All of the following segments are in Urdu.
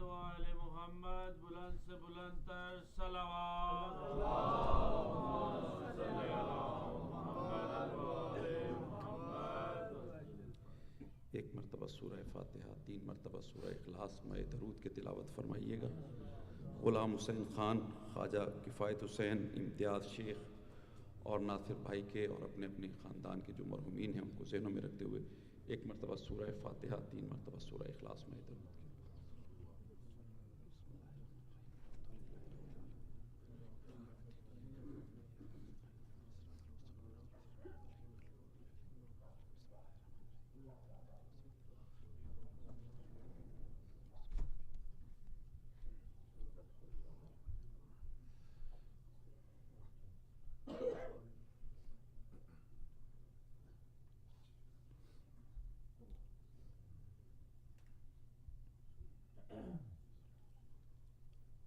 و آل محمد بلند سے بلند تر صلوات ایک مرتبہ سورہ فاتحہ، 3 مرتبہ سورہ اخلاص میں درود کی تلاوت فرمائیے گا۔ غلام حسین خان، خواجہ کفایت حسین، امتیاز شیخ اور ناصر بھائی کے اور اپنے اپنے خاندان کے جو مرحومین ہیں ان کو ذہنوں میں رکھتے ہوئے 1 مرتبہ سورہ فاتحہ، 3 مرتبہ سورہ اخلاص میں درود کی۔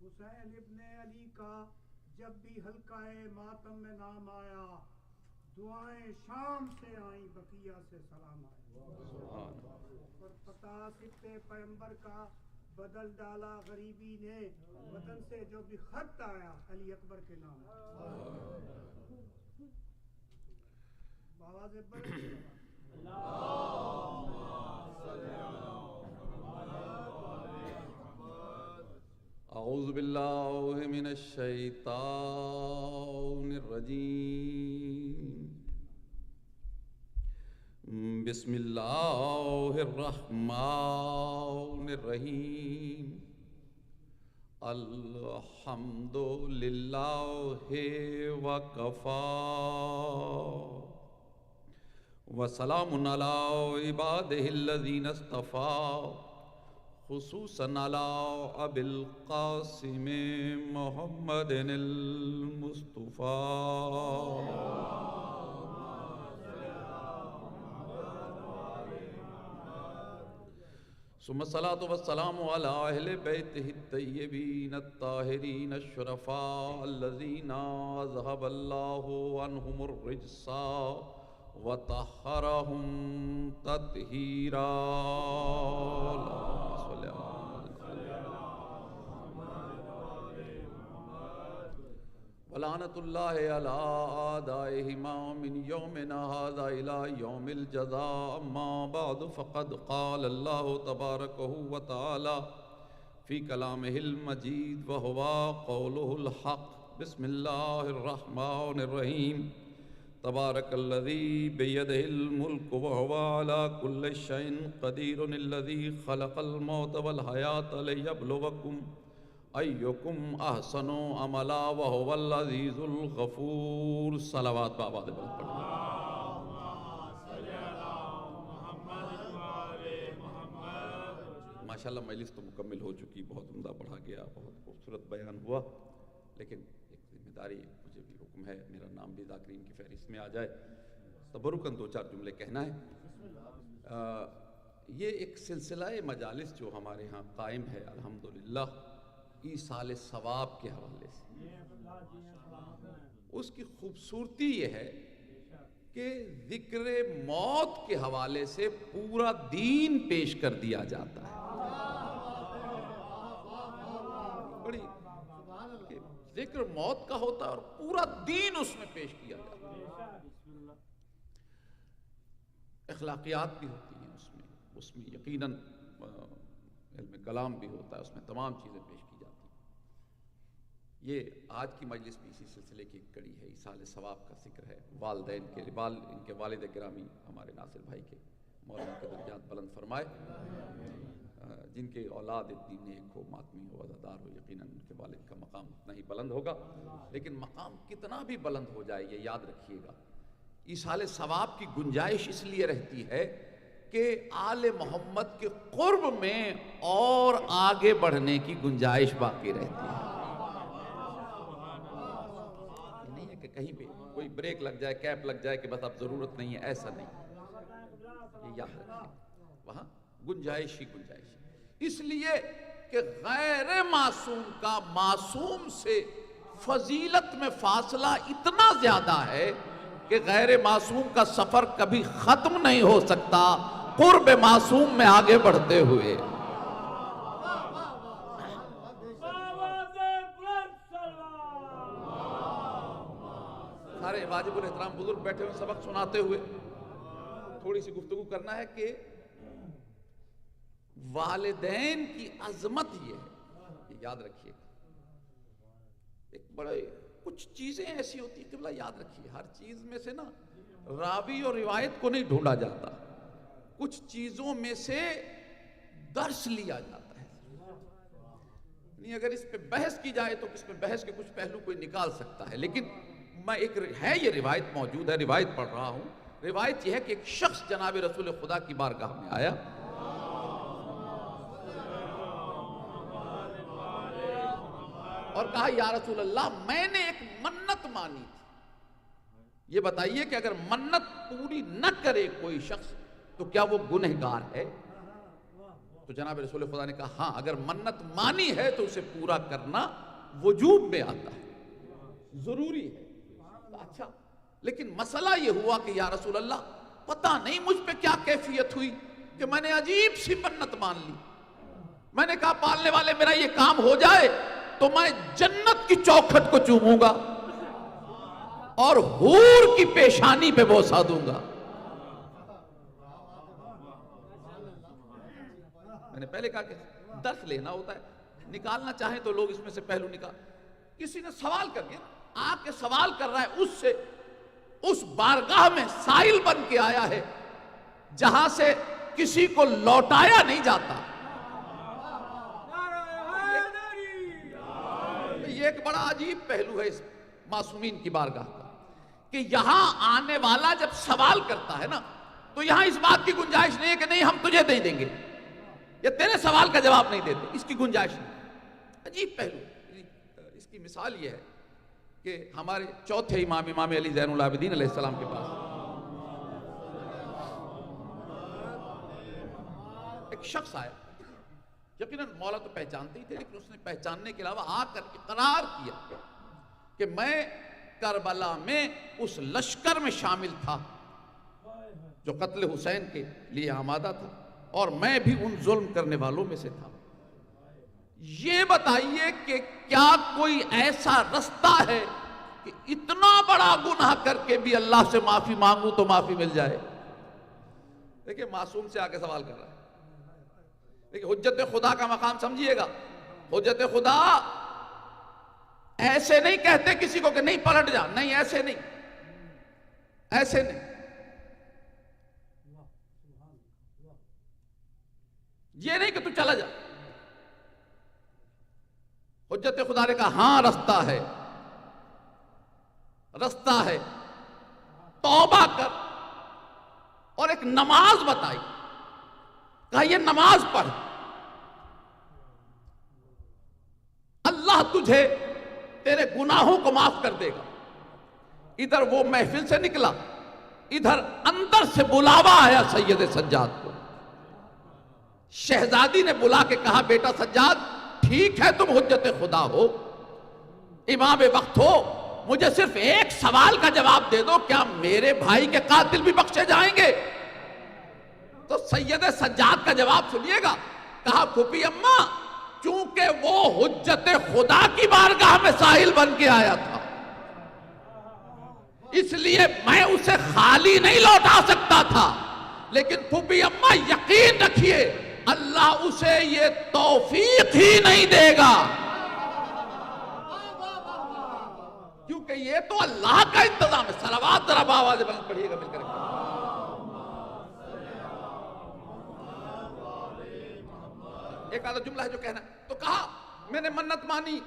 حسین ابن علی کا جب بھی حلقہ ماتم میں نام آیا، دعائیں شام سے آئیں، بقیہ سے سلام آیا، اور پتا سکتے پیغمبر کا بدل ڈالا غریبی نے، وطن سے جو بھی خط آیا علی اکبر کے نام آواز بلند اعوذ باللہ من الشیطان الرجیم، بسم اللہ الرحمن الرحیم، الحمد للہ وکفی وسلام علی عبادہ الذین اصطفی، خصوصاً علی ابی القاسم محمد المصطفیٰ، ثم الصلاة والسلام علی اہل بیتہ الطیبین الطاہرین الشرفاء الذین اذہب اللہ عنہم الرجس وطہرہم تطہیرا، ولعنۃ اللہ علی اعدائہما من یومنا ھذا الی یوم الجزاء، اما بعد فقد قال اللہ تبارک و تعالی فی کلامہ المجید وہو قولہ الحق، بسم اللہ الرحمن الرحیم، تبارک الذی بیدہ الملک وہو علی کل شیء قدیر، الذی خلق الموت والحیاۃ لیبلوکم ایکم احسن عملا وہو العزیز الغفور۔ صلوات بآباد بلند پڑھیں۔ ماشاءاللہ مجلس تو مکمل ہو چکی، بہت عمدہ پڑھا گیا، بہت خوبصورت بیان ہوا، لیکن ایک ذمہ داری، مجھے بھی حکم ہے میرا نام بھی ذاکرین کی فہرست میں آ جائے، تبرکاً 2-4 جملے کہنا ہے۔ یہ ایک سلسلہ مجالس جو ہمارے ہاں قائم ہے الحمدللہ ایصال ثواب کے حوالے سے، اس کی خوبصورتی یہ ہے کہ ذکر موت کے حوالے سے پورا دین پیش کر دیا جاتا ہے۔ بڑی کہ ذکر موت کا ہوتا ہے اور پورا دین اس میں پیش کیا جاتا ہے، اخلاقیات بھی ہوتی ہیں اس میں یقیناً علم کلام بھی ہوتا ہے، اس میں تمام چیزیں پیش کی جاتی ہیں۔ یہ آج کی مجلس بھی اسی سلسلے کی ایک کڑی ہے، ایصال ثواب کا ذکر ہے، والدین کے ان کے والد گرامی ہمارے ناصر بھائی کے، مولا ان کے درجات بلند فرمائے، جن کے اولاد اتنی نیک ہو، ماتمی ہو، عزادار ہو، یقیناً ان کے والد کا مقام اتنا ہی بلند ہوگا، لیکن مقام کتنا بھی بلند ہو جائے یہ یاد رکھیے گا، ایصال ثواب کی گنجائش اس لیے رہتی ہے کہ آل محمد کے قرب میں اور آگے بڑھنے کی گنجائش باقی رہتی ہے۔ نہیں ہے کہ کہیں پہ کوئی بریک لگ جائے، کیپ لگ جائے کہ بس اب ضرورت نہیں ہے، ایسا نہیں، یہ یاد رکھیں، وہاں گنجائش ہی گنجائش ہے، اس لیے کہ غیر معصوم کا معصوم سے فضیلت میں فاصلہ اتنا زیادہ ہے کہ غیر معصوم کا سفر کبھی ختم نہیں ہو سکتا قرب معصوم میں آگے بڑھتے ہوئے۔ نے واجب الاحترام بزرگ بیٹھے ہوئے سبق سناتے ہوئے تھوڑی سی گفتگو کرنا ہے کہ والدین کی عظمت یہ ہے، یہ یاد رکھیے گا. ایک بڑے کچھ چیزیں ایسی ہوتی ہیں قبلہ یاد رکھیے، ہر چیز میں سے نا راوی اور روایت کو نہیں ڈھونڈا جاتا، کچھ چیزوں میں سے درس لیا جاتا ہے. نہیں اگر اس پہ بحث کی جائے تو اس میں بحث کے کچھ پہلو کوئی نکال سکتا ہے، لیکن میں ایک ہے یہ روایت موجود ہے، روایت پڑھ رہا ہوں. روایت یہ ہے کہ ایک شخص جناب رسول خدا کی بارگاہ میں آیا اور کہا یا رسول اللہ میں نے ایک منت مانی تھی، یہ بتائیے کہ اگر منت پوری نہ کرے کوئی شخص تو کیا وہ گنہگار ہے؟ تو جناب رسول خدا نے کہا ہاں اگر منت مانی ہے تو اسے پورا کرنا وجوب میں آتا ہے، ضروری ہے. اچھا لیکن مسئلہ یہ ہوا کہ یا رسول اللہ پتہ نہیں مجھ پہ کیا کیفیت ہوئی کہ میں نے عجیب سی منت مان لی. میں نے کہا پالنے والے میرا یہ کام ہو جائے تو میں جنت کی چوکھٹ کو چوموں گا اور حور کی پیشانی پہ بوسہ دوں گا. میں نے پہلے کہا کہ درس لینا ہوتا ہے، نکالنا چاہیں تو لوگ اس میں سے پہلو نکال. کسی نے سوال کر دیا، آ کے سوال کر رہا ہے، اس سے اس بارگاہ میں سائل بن کے آیا ہے جہاں سے کسی کو لوٹایا نہیں جاتا. یہ ایک بڑا عجیب پہلو ہے اس معصومین کی بارگاہ کا کہ یہاں آنے والا جب سوال کرتا ہے نا تو یہاں اس بات کی گنجائش نہیں ہے کہ نہیں ہم تجھے دے دیں گے یا تیرے سوال کا جواب نہیں دیتے، اس کی گنجائش نہیں. عجیب پہلو. اس کی مثال یہ ہے کہ ہمارے چوتھے امام علی زین العابدین علیہ السلام کے پاس ایک شخص آیا. یقیناً مولا تو پہچانتے ہی تھے لیکن اس نے پہچاننے کے علاوہ آ کر اقرار کیا کہ میں کربلا میں اس لشکر میں شامل تھا جو قتل حسین کے لیے آمادہ تھا اور میں بھی ان ظلم کرنے والوں میں سے تھا. یہ بتائیے کہ کیا کوئی ایسا رستہ ہے کہ اتنا بڑا گناہ کر کے بھی اللہ سے معافی مانگوں تو معافی مل جائے؟ دیکھیں معصوم سے آگے سوال کر رہا ہے. دیکھیں حجت خدا کا مقام سمجھیے گا. حجت خدا ایسے نہیں کہتے کسی کو کہ نہیں پلٹ جا، نہیں ایسے نہیں، ایسے نہیں. یہ نہیں کہ تو چلا جا. حجت خدا نے کہا ہاں رستہ ہے، رستہ ہے، توبہ کر. اور ایک نماز بتائی، کہا یہ نماز پڑھ، اللہ تجھے تیرے گناہوں کو معاف کر دے گا. ادھر وہ محفل سے نکلا، ادھر اندر سے بلاوا آیا سید سجاد کو. شہزادی نے بلا کے کہا بیٹا سجاد ٹھیک ہے تم حجت خدا ہو، امام وقت ہو، مجھے صرف ایک سوال کا جواب دے دو، کیا میرے بھائی کے قاتل بھی بخشے جائیں گے؟ تو سید سجاد کا جواب سنیے گا. کہا پھوپھی اماں چونکہ وہ حجت خدا کی بارگاہ میں سائل بن کے آیا تھا اس لیے میں اسے خالی نہیں لوٹا سکتا تھا، لیکن پھوپھی اماں یقین رکھیے اللہ اسے یہ توفیق ہی نہیں دے گا، کیونکہ یہ تو اللہ کا انتظام ہے. صلوات ذرا آواز بلند پڑھیے گا مل کر. ایک آدھا جملہ ہے جو کہنا ہے. تو کہا میں نے منت مانی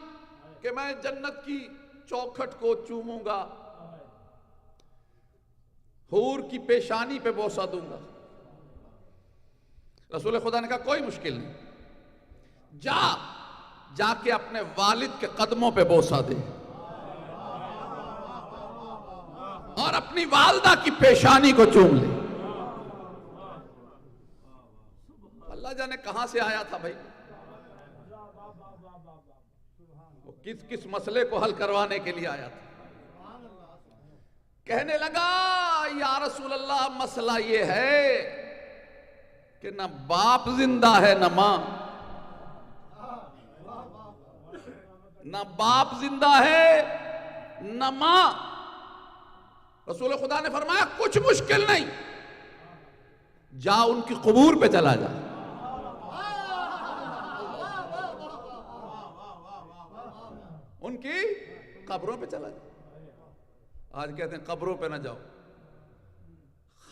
کہ میں جنت کی چوکھٹ کو چوموں گا، حور کی پیشانی پہ بوسہ دوں گا. رسول خدا نے کہا کوئی مشکل نہیں، جا کے اپنے والد کے قدموں پہ بوسہ دے اور اپنی والدہ کی پیشانی کو چوم لے. اللہ جانے کہاں سے آیا تھا بھائی، وہ کس مسئلے کو حل کروانے کے لیے آیا تھا. کہنے لگا یا رسول اللہ مسئلہ یہ ہے کہ نہ باپ زندہ ہے نہ ماں، نہ باپ زندہ ہے نہ ماں، رسول خدا نے فرمایا کچھ مشکل نہیں، جا ان کی قبور پہ چلا جا، ان کی قبروں پہ چلا جا۔ آج کہتے ہیں قبروں پہ نہ جاؤ،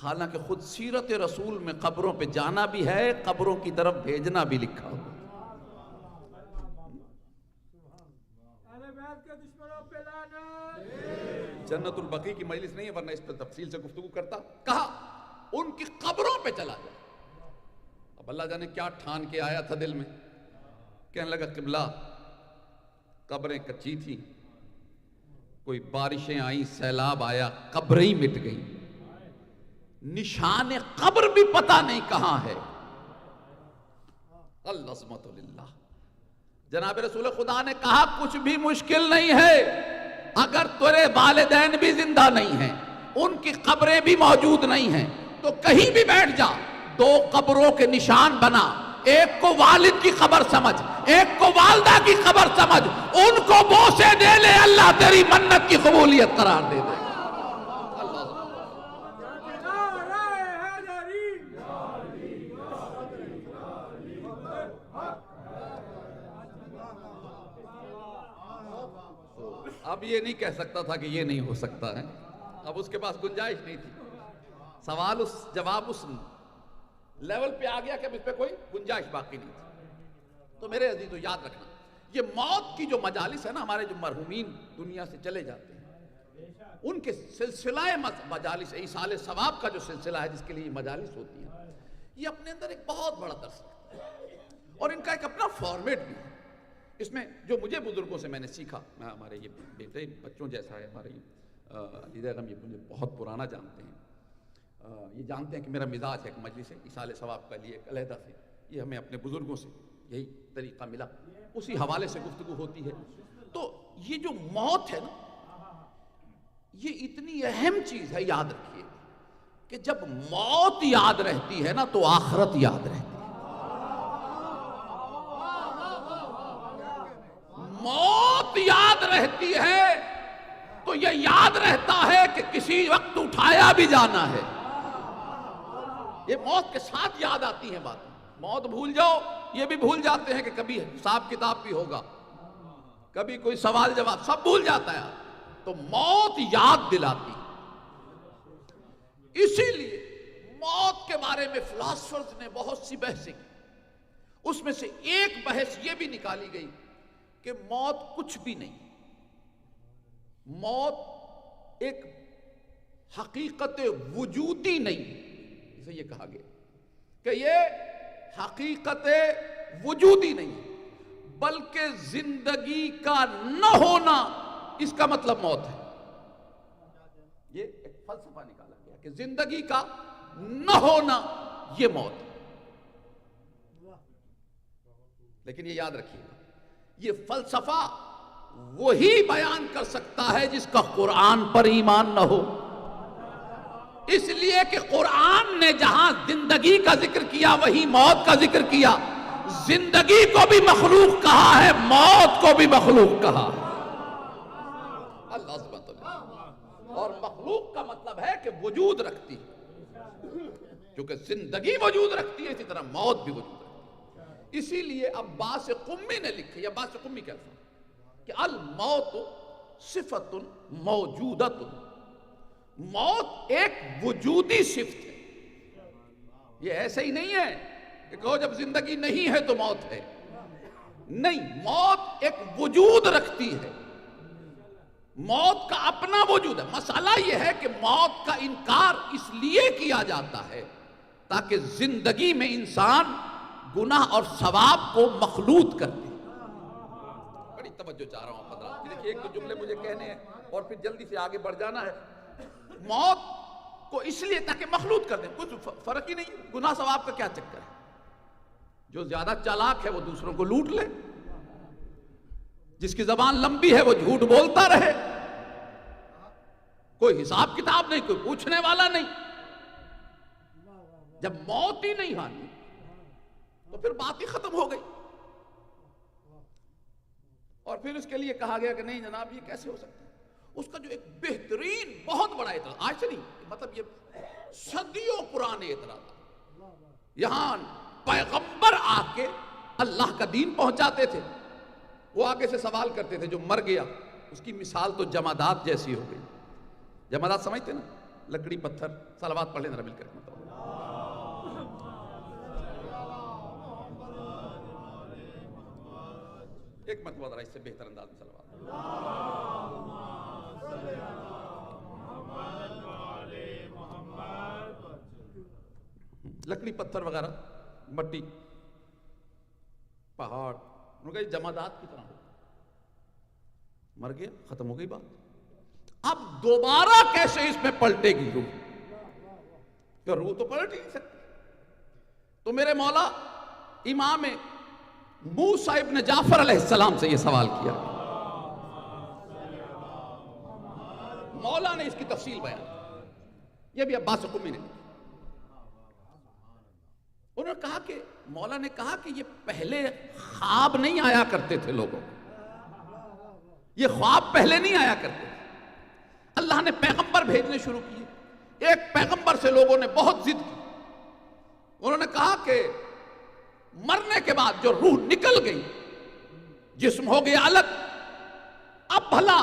حالانکہ خود سیرت رسول میں قبروں پہ جانا بھی ہے، قبروں کی طرف بھیجنا بھی لکھا ہو۔ جنت البقیع کی مجلس نہیں ہے ورنہ اس پہ تفصیل سے گفتگو کرتا۔ کہا ان کی قبروں پہ چلا جا۔ اب اللہ جانے کیا ٹھان کے آیا تھا دل میں، کہنے لگا قبلہ قبریں کچی تھیں، کوئی بارشیں آئیں، سیلاب آیا، قبریں مٹ گئیں، نشان قبر بھی پتہ نہیں کہاں ہے۔ العظمت للہ۔ جناب رسول خدا نے کہا کچھ بھی مشکل نہیں ہے، اگر تیرے والدین بھی زندہ نہیں ہیں، ان کی قبریں بھی موجود نہیں ہیں، تو کہیں بھی بیٹھ جا، دو قبروں کے نشان بنا، ایک کو والد کی قبر سمجھ، ایک کو والدہ کی قبر سمجھ، ان کو بوسے دے لے، اللہ تیری منت کی قبولیت قرار دے دے۔ اب یہ نہیں کہہ سکتا تھا کہ یہ نہیں ہو سکتا ہے، اب اس کے پاس گنجائش نہیں تھی، سوال جواب اس لیول پہ آ گیا کہ اب اس پہ کوئی گنجائش باقی نہیں تھی۔ تو میرے عزیزو یاد رکھنا، یہ موت کی جو مجالس ہے نا، ہمارے جو مرحومین دنیا سے چلے جاتے ہیں، ان کے سلسلہ مجالس ایصال ثواب کا جو سلسلہ ہے جس کے لیے یہ مجالس ہوتی ہیں، یہ اپنے اندر ایک بہت بڑا درس ہے اور ان کا ایک اپنا فارمیٹ بھی ہے۔ اس میں جو مجھے بزرگوں سے میں نے سیکھا، میں ہمارے یہ بیٹے بچوں جیسا ہے، ہمارے علی اعظم، یہ مجھے بہت پرانا جانتے ہیں، یہ جانتے ہیں کہ میرا مزاج ہے کہ مجلس ایصال ثواب کا لیے ایک علیحدہ سے، یہ ہمیں اپنے بزرگوں سے یہی طریقہ ملا، اسی حوالے سے گفتگو ہوتی ہے۔ تو یہ جو موت ہے نا، یہ اتنی اہم چیز ہے، یاد رکھیے کہ جب موت یاد رہتی ہے نا تو آخرت یاد رہتی ہے۔ موت یاد رہتی ہے تو یہ یاد رہتا ہے کہ کسی وقت اٹھایا بھی جانا ہے۔ یہ موت کے ساتھ یاد آتی ہیں باتیں، موت بھول جاؤ یہ بھی بھول جاتے ہیں کہ کبھی حساب کتاب بھی ہوگا، کبھی کوئی سوال جواب، سب بھول جاتا ہے، تو موت یاد دلاتی۔ اسی لیے موت کے بارے میں فلاسفرز نے بہت سی بحثیں کی، اس میں سے ایک بحث یہ بھی نکالی گئی کہ موت کچھ بھی نہیں، موت ایک حقیقت وجودی نہیں، اسے یہ کہا گیا کہ یہ حقیقت وجودی نہیں بلکہ زندگی کا نہ ہونا، اس کا مطلب موت ہے۔ یہ ایک فلسفہ نکالا گیا کہ زندگی کا نہ ہونا یہ موت ہے۔ لیکن یہ یاد رکھیے گا، یہ فلسفہ وہی بیان کر سکتا ہے جس کا قرآن پر ایمان نہ ہو، اس لیے کہ قرآن نے جہاں زندگی کا ذکر کیا وہی موت کا ذکر کیا، زندگی کو بھی مخلوق کہا ہے، موت کو بھی مخلوق کہا ہے۔ اللہ سبحانہ وتعالی، اور مخلوق کا مطلب ہے کہ وجود رکھتی ہے، کیونکہ زندگی وجود رکھتی ہے اسی طرح موت بھی وجود رکھتی ہے۔ اسی لیے عباس قمی نے لکھا، عباس قمی کہتا ہے کہ الموت صفت موجودت، موت ایک وجودی صفت ہے، یہ ایسے ہی نہیں ہے کہ کہو جب زندگی نہیں ہے تو موت ہے، نہیں، موت ایک وجود رکھتی ہے، موت کا اپنا وجود ہے۔ مسئلہ یہ ہے کہ موت کا انکار اس لیے کیا جاتا ہے تاکہ زندگی میں انسان گناہ اور ثواب کو مخلوط کر دے۔ بڑی توجہ چاہ رہا ہوں حضرات، دیکھیے ایک تو جملے مجھے کہنے ہیں اور پھر جلدی سے آگے بڑھ جانا ہے۔ موت کو اس لیے تاکہ مخلوط کر دیں، کچھ فرق ہی نہیں، گناہ ثواب کا کیا چکر ہے؟ جو زیادہ چالاک ہے وہ دوسروں کو لوٹ لے، جس کی زبان لمبی ہے وہ جھوٹ بولتا رہے، کوئی حساب کتاب نہیں، کوئی پوچھنے والا نہیں۔ جب موت ہی نہیں آنی تو پھر بات ہی ختم ہو گئی۔ اور پھر اس کے لیے کہا گیا کہ نہیں جناب یہ کیسے ہو سکتا ہے؟ اس کا جو ایک بہترین بہت بڑا اعتراض، آج سے نہیں، مطلب یہ صدیوں پرانے اعتراض، یہاں پیغمبر آ کے اللہ کا دین پہنچاتے تھے، وہ آگے سے سوال کرتے تھے جو مر گیا اس کی مثال تو جمادات جیسی ہو گئی. جمادات سمجھتے نا، لکڑی پتھر. صلوات پڑھ لینا مل کر. ایک مرتبہ ذرا اس سے بہتر انداز میں صلوات. لکڑی پتھر وغیرہ، مٹی، پہاڑ، ان کا جمادات کی طرح ہو، مر گیا، ختم ہو گئی بات. اب دوبارہ کیسے اس میں پلٹے گی روح؟ تو روح تو پلٹ ہی نہیں سکتی. تو میرے مولا امام موسیٰ ابن جعفر علیہ السلام سے یہ سوال کیا. مولا نے اس کی تفصیل بیان کی. یہ بھی عباس قمی نے. انہوں نے کہا کہ مولا نے کہا کہ یہ پہلے خواب نہیں آیا کرتے تھے لوگوں کو. یہ خواب پہلے نہیں آیا کرتے. اللہ نے پیغمبر بھیجنے شروع کیے. ایک پیغمبر سے لوگوں نے بہت ضد کی. انہوں نے کہا کہ مرنے کے بعد جو روح نکل گئی، جسم ہو گیا الگ، اب بھلا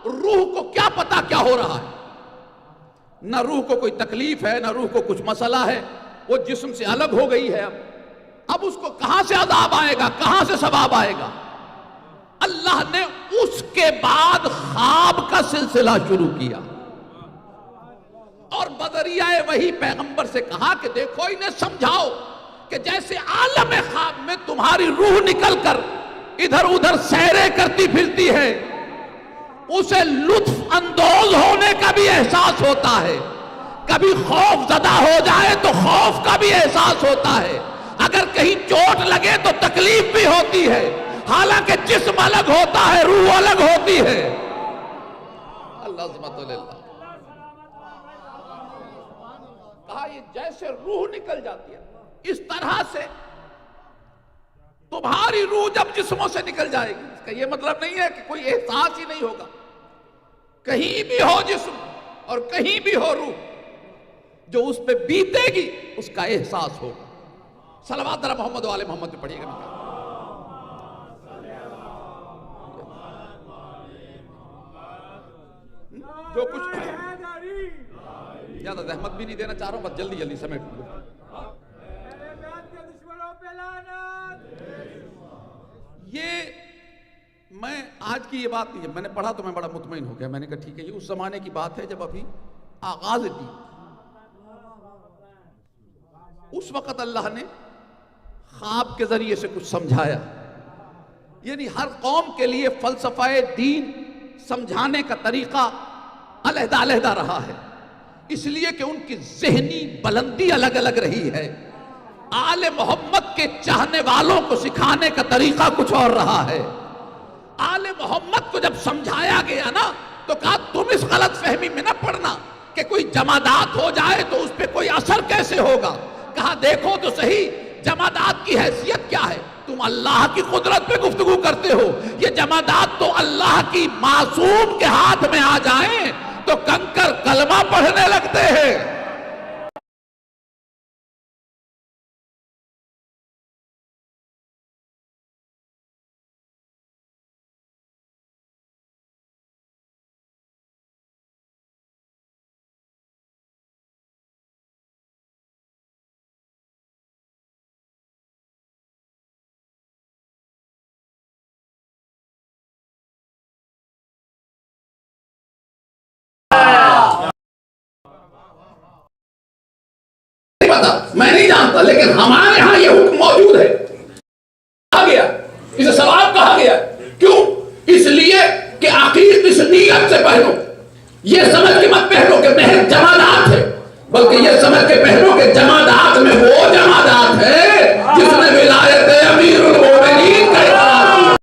روح کو کیا پتا کیا ہو رہا ہے؟ نہ روح کو کوئی تکلیف ہے، نہ روح کو کچھ مسئلہ ہے. وہ جسم سے الگ ہو گئی ہے. اب اس کو کہاں سے عذاب آئے گا، کہاں سے ثواب آئے گا؟ اللہ نے اس کے بعد خواب کا سلسلہ شروع کیا اور بذریعہ وہی پیغمبر سے کہا کہ دیکھو انہیں سمجھاؤ کہ جیسے عالم خواب میں تمہاری روح نکل کر ادھر ادھر سیریں کرتی پھرتی ہے، اسے لطف اندوز ہونے کا بھی احساس ہوتا ہے. کبھی خوف زدہ ہو جائے تو خوف کا بھی احساس ہوتا ہے. اگر کہیں چوٹ لگے تو تکلیف بھی ہوتی ہے. حالانکہ جسم الگ ہوتا ہے، روح الگ ہوتی ہے. اللہ عظمت للہ. کہا یہ جیسے روح نکل جاتی ہے اس طرح سے تمہاری روح جب جسموں سے نکل جائے گی. اس کا یہ مطلب نہیں ہے کہ کوئی احساس ہی نہیں ہوگا. کہیں بھی ہو جسم اور کہیں بھی ہو روح، جو اس پہ بیتے گی اس کا احساس ہوگا. صلوات ذرا محمد و آل محمد پہ پڑھیے گا. جو کچھ زیادہ زحمت بھی نہیں دینا چاہ رہا ہوں، بس جلدی جلدی سمیٹ لو. یہ میں آج کی یہ بات نہیں ہے، میں نے پڑھا تو میں بڑا مطمئن ہو گیا. میں نے کہا ٹھیک ہے، یہ اس زمانے کی بات ہے جب ابھی آغاز دی. اس وقت اللہ نے خواب کے ذریعے سے کچھ سمجھایا. یعنی ہر قوم کے لیے فلسفہ دین سمجھانے کا طریقہ علیحدہ علیحدہ رہا ہے، اس لیے کہ ان کی ذہنی بلندی الگ الگ رہی ہے. آل محمد کے چاہنے والوں کو سکھانے کا طریقہ کچھ اور رہا ہے. آل محمد کو جب سمجھایا گیا نا تو کہا تم اس غلط فہمی میں نہ پڑنا کہ کوئی جمادات ہو جائے تو اس پہ کوئی اثر کیسے ہوگا. کہا دیکھو تو صحیح جمادات کی حیثیت کیا ہے. تم اللہ کی قدرت پہ گفتگو کرتے ہو، یہ جمادات تو اللہ کی معصوم کے ہاتھ میں آ جائیں تو کنکر کلمہ پڑھنے لگتے ہیں. میں نہیں جانتا، لیکن ہمارے ہاں یہ حکم موجود ہے. کہا گیا اسے ثواب کہا گیا. کیوں؟ اس لیے کہ عقیق اس نیت سے پہنو. یہ سمجھ کے مت پہنو کہ محض جمادات ہے، بلکہ یہ سمجھ کے پہنو کہ جمادات میں وہ جمادات ہے جس نے ولایت امیر المومنین کا اقرار کیا.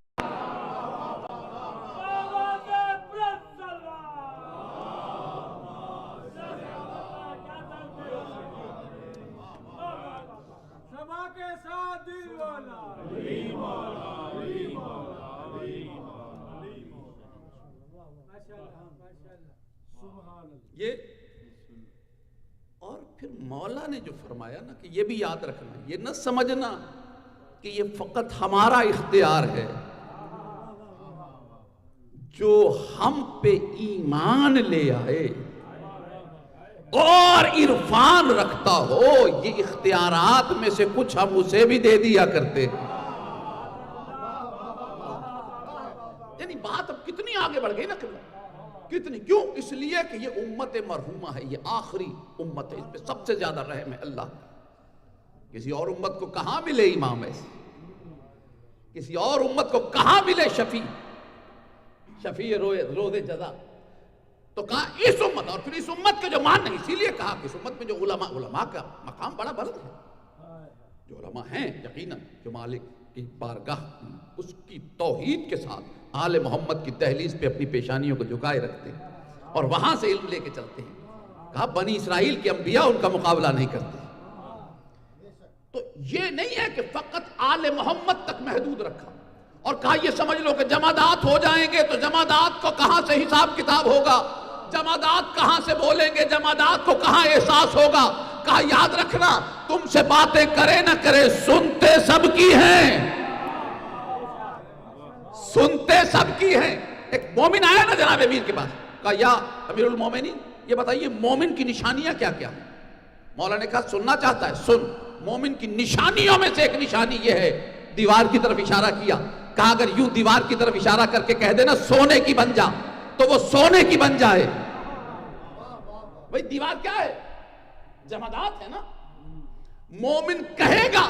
یہ اور پھر مولا نے جو فرمایا نا کہ یہ بھی یاد رکھنا، یہ نہ سمجھنا کہ یہ فقط ہمارا اختیار ہے، جو ہم پہ ایمان لے آئے اور عرفان رکھتا ہو، یہ اختیارات میں سے کچھ ہم اسے بھی دے دیا کرتے ہیں۔ یعنی بات اب کتنی آگے بڑھ گئی نا، کتنی، کیوں؟ اس لیے کہ یہ امت مرحومہ ہے، یہ آخری امت ہے، اس پہ سب سے زیادہ رحم ہے اللہ۔ کسی اور امت کو کہاں ملے امام ایسے، کسی اور امت کو کہاں ملے شفیع روز جزا؟ تو کہا اس امت، اور پھر اس امت کے جو مان نہیں، اسی لیے کہا کہ اس امت میں جو علماء کا مقام بڑا بلند ہے، جو علماء ہیں یقیناً، جو مالک کی بارگاہ اس کی توحید کے ساتھ آل محمد کی دہلیز پہ اپنی پیشانیوں کو جھکائے رکھتے ہیں اور وہاں سے علم لے کے چلتے ہیں۔ کہا بنی اسرائیل کے انبیاء ان کا مقابلہ نہیں کرتے۔ تو یہ نہیں ہے کہ فقط آل محمد تک محدود رکھا اور کہا یہ سمجھ لو کہ جمادات ہو جائیں گے تو جمادات کو کہاں سے حساب کتاب ہوگا، جمادات کہاں سے بولیں گے، جمادات کو کہاں احساس ہوگا۔ کہا یاد رکھنا، تم سے باتیں کرے نہ کرے، سنتے سب کی ہیں، سنتے سب کی ہیں۔ ایک مومن آیا نا جناب امیر کے پاس، کہا یا امیر المومنین یہ بتائیے مومن کی نشانیاں کیا کیا ہیں؟ مولا نے کہا سننا چاہتا ہے سن، مومن کی نشانیوں میں سے ایک نشانی یہ ہے، دیوار کی طرف اشارہ کیا، کہا اگر یوں دیوار کی طرف اشارہ کر کے کہہ دینا سونے کی بن جا تو وہ سونے کی بن جائے۔ بھئی دیوار کیا ہے؟ جمادات ہے نا۔ مومن کہے گا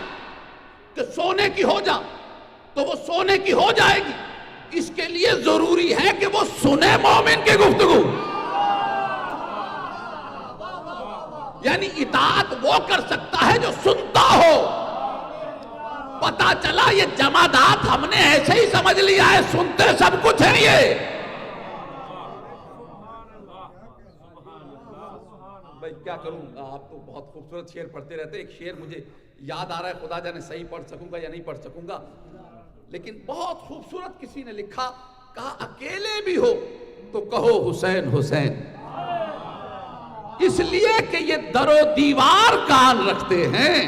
کہ سونے کی ہو جا تو وہ سونے کی ہو جائے گی، اس کے لیے ضروری ہے کہ وہ سنے مومن کی گفتگو، یعنی اطاعت وہ کر سکتا ہے جو سنتا ہو۔ پتا چلا یہ جمادات ہم نے ایسے ہی سمجھ لیا ہے، سنتے سب کچھ ہے یہ۔ بھائی کیا کروں، آپ تو بہت خوبصورت شعر پڑھتے رہتے، ایک شعر مجھے یاد آ رہا ہے، خدا جانے صحیح پڑھ سکوں گا یا نہیں پڑھ سکوں گا، لیکن بہت خوبصورت کسی نے لکھا، کہا اکیلے بھی ہو تو کہو حسین حسین، اس لیے کہ یہ در و دیوار کان رکھتے ہیں۔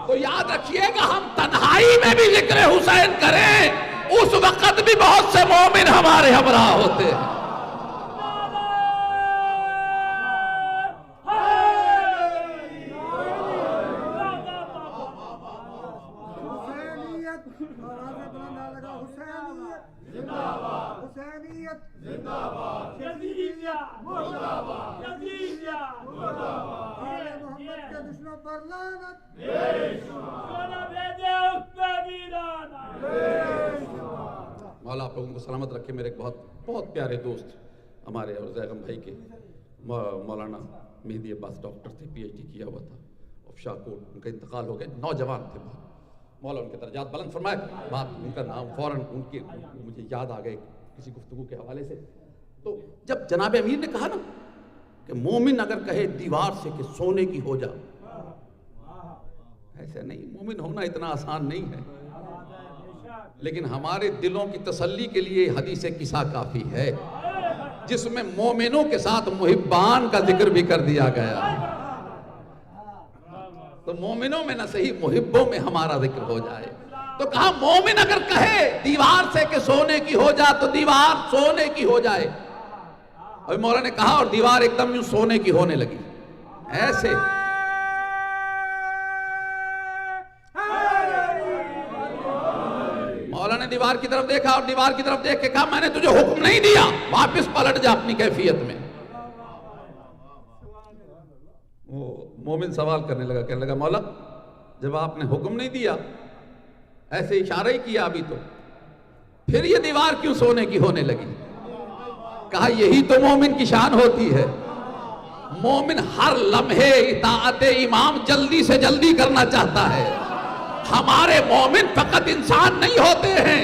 تو یاد رکھیے گا ہم تنہائی میں بھی ذکر حسین کریں، اس وقت بھی بہت سے مومن ہمارے ہمراہ ہوتے ہیں۔ مولا آپ لوگوں کو سلامت رکھے۔ میرے ایک بہت پیارے دوست ہمارے اور زیغم بھائی کے مولانا مہدی عباس ڈاکٹر تھے، پی ایچ ڈی کیا ہوا تھا، افشا کوٹ، ان کا انتقال ہو گیا، نوجوان تھے بہت، مولا ان کے درجات بلند فرمائے۔ بات ان کا نام فوراً ان کے مجھے یاد آ گئے کسی گفتگو کے حوالے سے۔ تو جب جناب امیر نے کہا نا کہ مومن اگر کہے دیوار سے کہ سونے کی ہو جا، ایسا نہیں، مومن ہونا اتنا آسان نہیں ہے، لیکن ہمارے دلوں کی تسلی کے لیے حدیث قصہ کافی ہے جس میں مومنوں کے ساتھ محبان کا ذکر بھی کر دیا گیا، تو مومنوں میں نہ صحیح محبوں میں ہمارا ذکر ہو جائے۔ تو کہا مومن اگر کہے دیوار سے کہ سونے کی ہو جا تو دیوار سونے کی ہو جائے، اور مولا نے کہا اور دیوار ایک دم یوں سونے کی ہونے لگی ایسے۔ مولا نے دیوار کی طرف دیکھا اور دیوار کی طرف دیکھ کے کہا میں نے تجھے حکم نہیں دیا، واپس پلٹ جا اپنی کیفیت میں۔ وہ مومن سوال کرنے لگا، کہنے لگا مولا جب آپ نے حکم نہیں دیا، ایسے اشارہ ہی کیا ابھی تو، پھر یہ دیوار کیوں سونے کی ہونے لگی؟ کہا یہی تو مومن کی شان ہوتی ہے، مومن ہر لمحے اطاعت امام جلدی سے جلدی کرنا چاہتا ہے۔ ہمارے مومن فقط انسان نہیں ہوتے ہیں،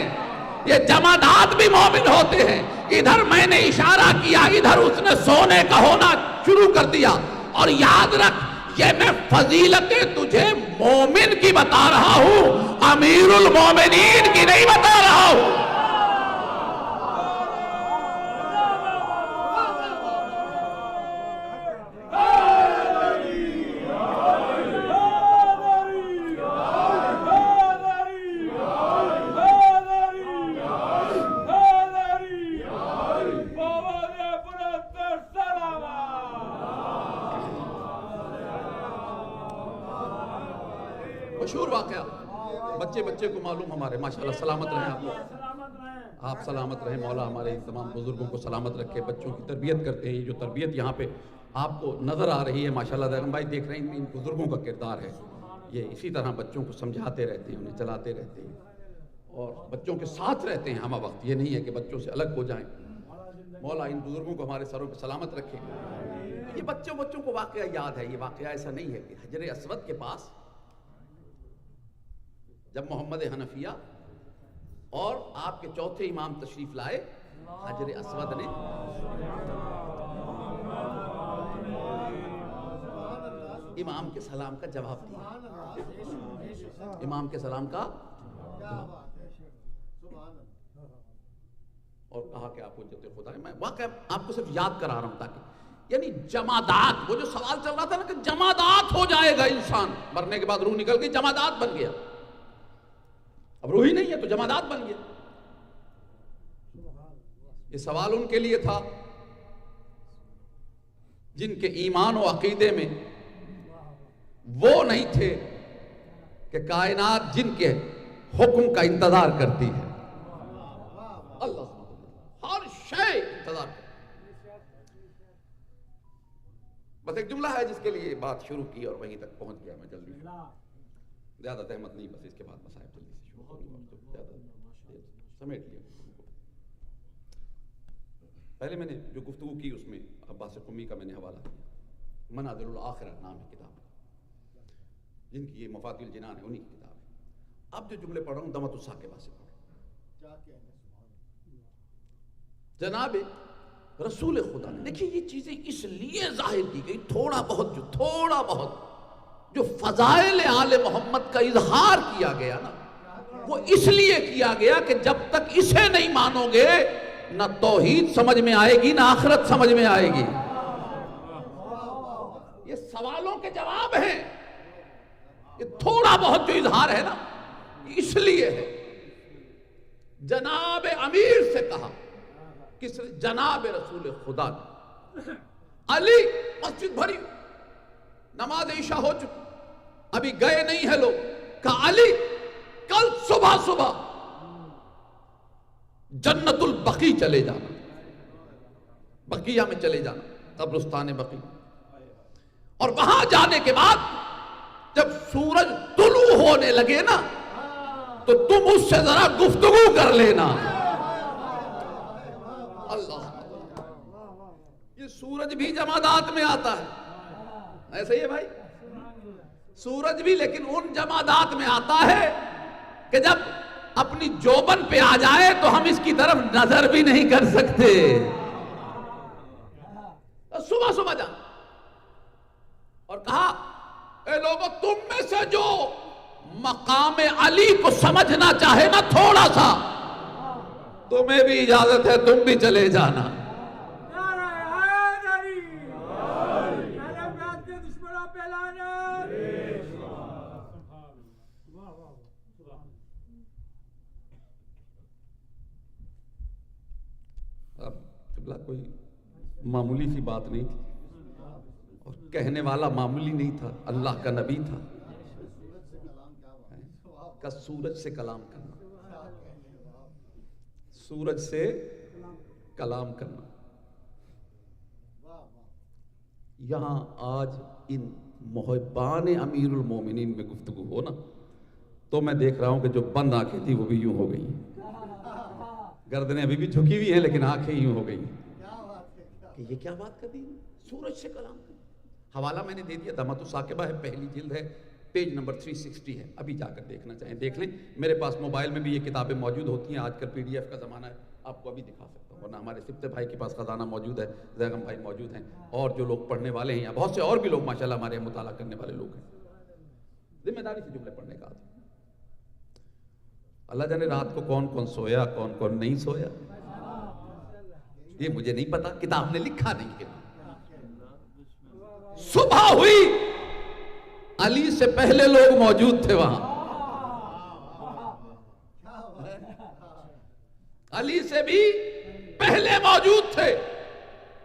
یہ جمادات بھی مومن ہوتے ہیں۔ ادھر میں نے اشارہ کیا، ادھر اس نے سونے کا ہونا شروع کر دیا۔ اور یاد رکھ یہ میں فضیلتیں تجھے مومن کی بتا رہا ہوں، امیر المومنین کی نہیں بتا رہا ہوں۔ بچے بچے کو معلوم ہمارے ماشاءاللہ سلامت رہیں آپ لوگ، سلامت رہیں. آپ سلامت رہیں، مولا ہمارے ان تمام بزرگوں کو سلامت رکھے. بچوں کی تربیت کرتے ہیں، یہ جو تربیت یہاں پہ آپ کو نظر آ رہی ہے ماشاءاللہ بیگم بھائی دیکھ رہے ہیں ان بزرگوں کا کردار ہے. یہ اسی طرح بچوں کو سمجھاتے رہتے ہیں، انہیں چلاتے رہتے ہیں اور بچوں کے ساتھ رہتے ہیں ہمہ وقت. یہ نہیں ہے کہ بچوں سے الگ ہو جائیں. مولا ان بزرگوں کو ہمارے سروں پہ سلامت رکھے. یہ بچوں کو واقعہ یاد ہے. یہ واقعہ ایسا نہیں ہے کہ حجر اسود کے پاس جب محمد حنفیہ اور آپ کے چوتھے امام تشریف لائے، حجر اسود نے امام کے سلام کا جواب دیا. امام کے سلام کا جواب اور کہا کہ آپ حجت خدا ہے. میں واقعہ آپ کو صرف یاد کرا رہا ہوں تاکہ یعنی جمادات، وہ جو سوال چل رہا تھا نا کہ جمادات ہو جائے گا انسان، مرنے کے بعد روح نکل گئی جمادات بن گیا. اب روح ہی نہیں ہے تو جمادات بن گیا. یہ سوال ان کے لیے تھا جن کے ایمان و عقیدے میں وہ نہیں تھے کہ کائنات جن کے حکم کا انتظار کرتی ہے. اللہ ہر شے انتظار کرتی ہے. بس ایک جملہ ہے جس کے لیے بات شروع کی اور وہیں تک پہنچ گیا. میں جلدی زیادہ تہمت نہیں، بس اس کے بعد مسائل جلدی سے شروع کروں گا، زیادہ سمیٹ لیا. پہلے میں نے جو گفتگو کی اس میں عباس قمی کا میں نے حوالہ دیا. منازل الاخرہ نام ہے کتاب جن کی یہ مفاتیح الجنان ہے، انہی کی کتاب ہے. اب جو جملے پڑھ رہا ہوں دمۃ الثاقبہ سے پڑھ رہا ہوں. جناب رسول خدا نے دیکھیے یہ چیزیں اس لیے ظاہر کی گئی، تھوڑا بہت جو فضائل آل محمد کا اظہار کیا گیا نا، وہ اس لیے کیا گیا کہ جب تک اسے نہیں مانو گے نہ توحید سمجھ میں آئے گی نہ آخرت سمجھ میں آئے گی. یہ سوالوں کے جواب ہیں. یہ تھوڑا بہت جو اظہار ہے نا اس لیے ہے. جناب امیر سے کہا، کس جناب رسول خدا نے، علی مسجد بھری، نماز عشاء ہو چکی، ابھی گئے نہیں ہے لوگ. کہا علی کل صبح جنت البقیع چلے جانا، بقیہ میں چلے جانا، قبرستان بقیع. اور وہاں جانے کے بعد جب سورج طلوع ہونے لگے نا تو تم اس سے ذرا گفتگو کر لینا. اللہ، یہ سورج بھی جمادات میں آتا ہے، ایسے ہی ہے بھائی. سورج بھی لیکن ان جمادات میں آتا ہے کہ جب اپنی جوبن پہ آ جائے تو ہم اس کی طرف نظر بھی نہیں کر سکتے. صبح جانا اور کہا اے لوگو تم میں سے جو مقام علی کو سمجھنا چاہے نا تھوڑا سا، تمہیں بھی اجازت ہے، تم بھی چلے جانا. اب قبلہ کوئی معمولی سی بات نہیں تھی اور کہنے والا معمولی نہیں تھا، اللہ کا نبی تھا. کا سورج سے کلام کرنا، سورج سے کلام کرنا. یہاں آج ان محبان امیر المومنین میں گفتگو ہو نا تو میں دیکھ رہا ہوں کہ جو بند آنکھیں تھی وہ بھی یوں ہو گئی ہیں، گردنیں ابھی بھی جھکی ہوئی ہیں لیکن آنکھیں یوں ہو گئی ہیں کہ یہ کیا بات کر دی، سورج سے کلام کرنا. حوالہ میں نے دے دیا، دمۃ الثاقبہ ہے، پہلی جلد ہے، پیج نمبر 360 ہے. ابھی جا کر دیکھنا چاہیں دیکھ لیں. میرے پاس موبائل میں بھی یہ کتابیں موجود ہوتی ہیں، آج کل PDF کا زمانہ ہے، آپ کو ابھی دکھا سکتا ہوں، ورنہ ہمارے سبتے بھائی کے پاس خزانہ موجود ہے، زیغم بھائی موجود ہیں، اور جو لوگ پڑھنے والے ہیں، یا بہت سے اور بھی لوگ ماشاءاللہ ہمارے مطالعہ کرنے والے لوگ ہیں. ذمہ داری سے جملے پڑھنے کا آدمی. اللہ جانے رات کو کون کون سویا، کون کون نہیں سویا، یہ مجھے نہیں پتا، کتاب نے لکھا نہیں ہے. صبح ہوئی، علی سے پہلے لوگ موجود تھے وہاں، علی سے بھی پہلے موجود تھے.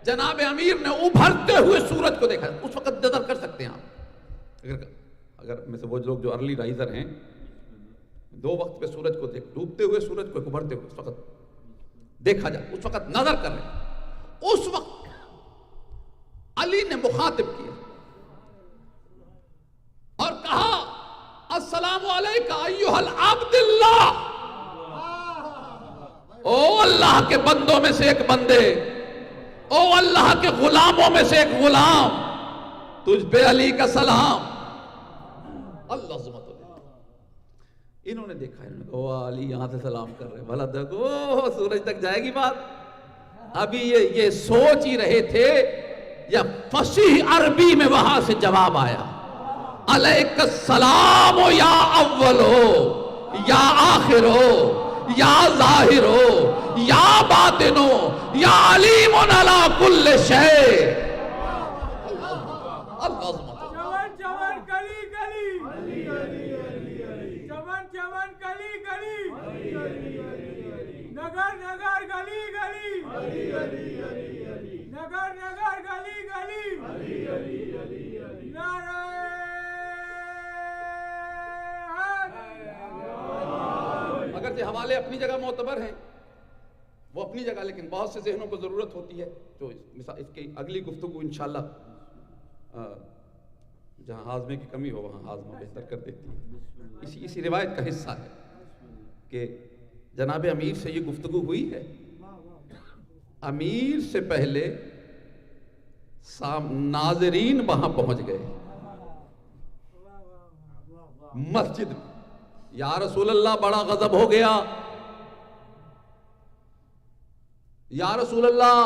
جناب امیر نے ابھرتے ہوئے سورج کو دیکھا. اس وقت نظر کر سکتے ہیں آپ، اگر میں سے وہ لوگ جو ارلی رائزر ہیں دو وقت پہ سورج کو دیکھ، ڈوبتے ہوئے سورج کو، ابھرتے ہوئے، اس وقت دیکھا جائے، اس وقت نظر کر رہے، اس وقت علی نے مخاطب کیا اور کہا السلام علیکہ ایھا العبد اللہ، او اللہ کے بندوں میں سے ایک بندے، او اللہ کے غلاموں میں سے ایک غلام، تجھ پہ علی کا سلام۔ اللہ عظمت اللہ، انہوں نے دیکھا، انہوں نے کہا او علی یہاں سے سلام کر رہے، بھلا دیکھو سورج تک جائے گی بات۔ ابھی یہ سوچ ہی رہے تھے یا فصیح عربی میں وہاں سے جواب آیا، علیک السلام یا اولو یا آخرو یا ظاہرو یا باطنو یا علیم علی کل شیء۔ اللہ عظمت، چمن چمن کلی کلی، چمن چمن کلی کلی، نگر نگر گلی گلی، نگر نگر گلی گلی، نعرہ اگرچہ حوالے اپنی جگہ معتبر ہیں، وہ اپنی جگہ، لیکن بہت سے ذہنوں کو ضرورت ہوتی ہے، جو اس کی اگلی گفتگو انشاءاللہ جہاں ہاضمے کی کمی ہو وہاں ہاضمہ بہتر کر دیتی ہے۔ اسی روایت کا حصہ ہے کہ جناب امیر سے یہ گفتگو ہوئی ہے، امیر سے پہلے ناظرین وہاں پہنچ گئے مسجد میں، یا رسول اللہ بڑا غضب ہو گیا، یا رسول اللہ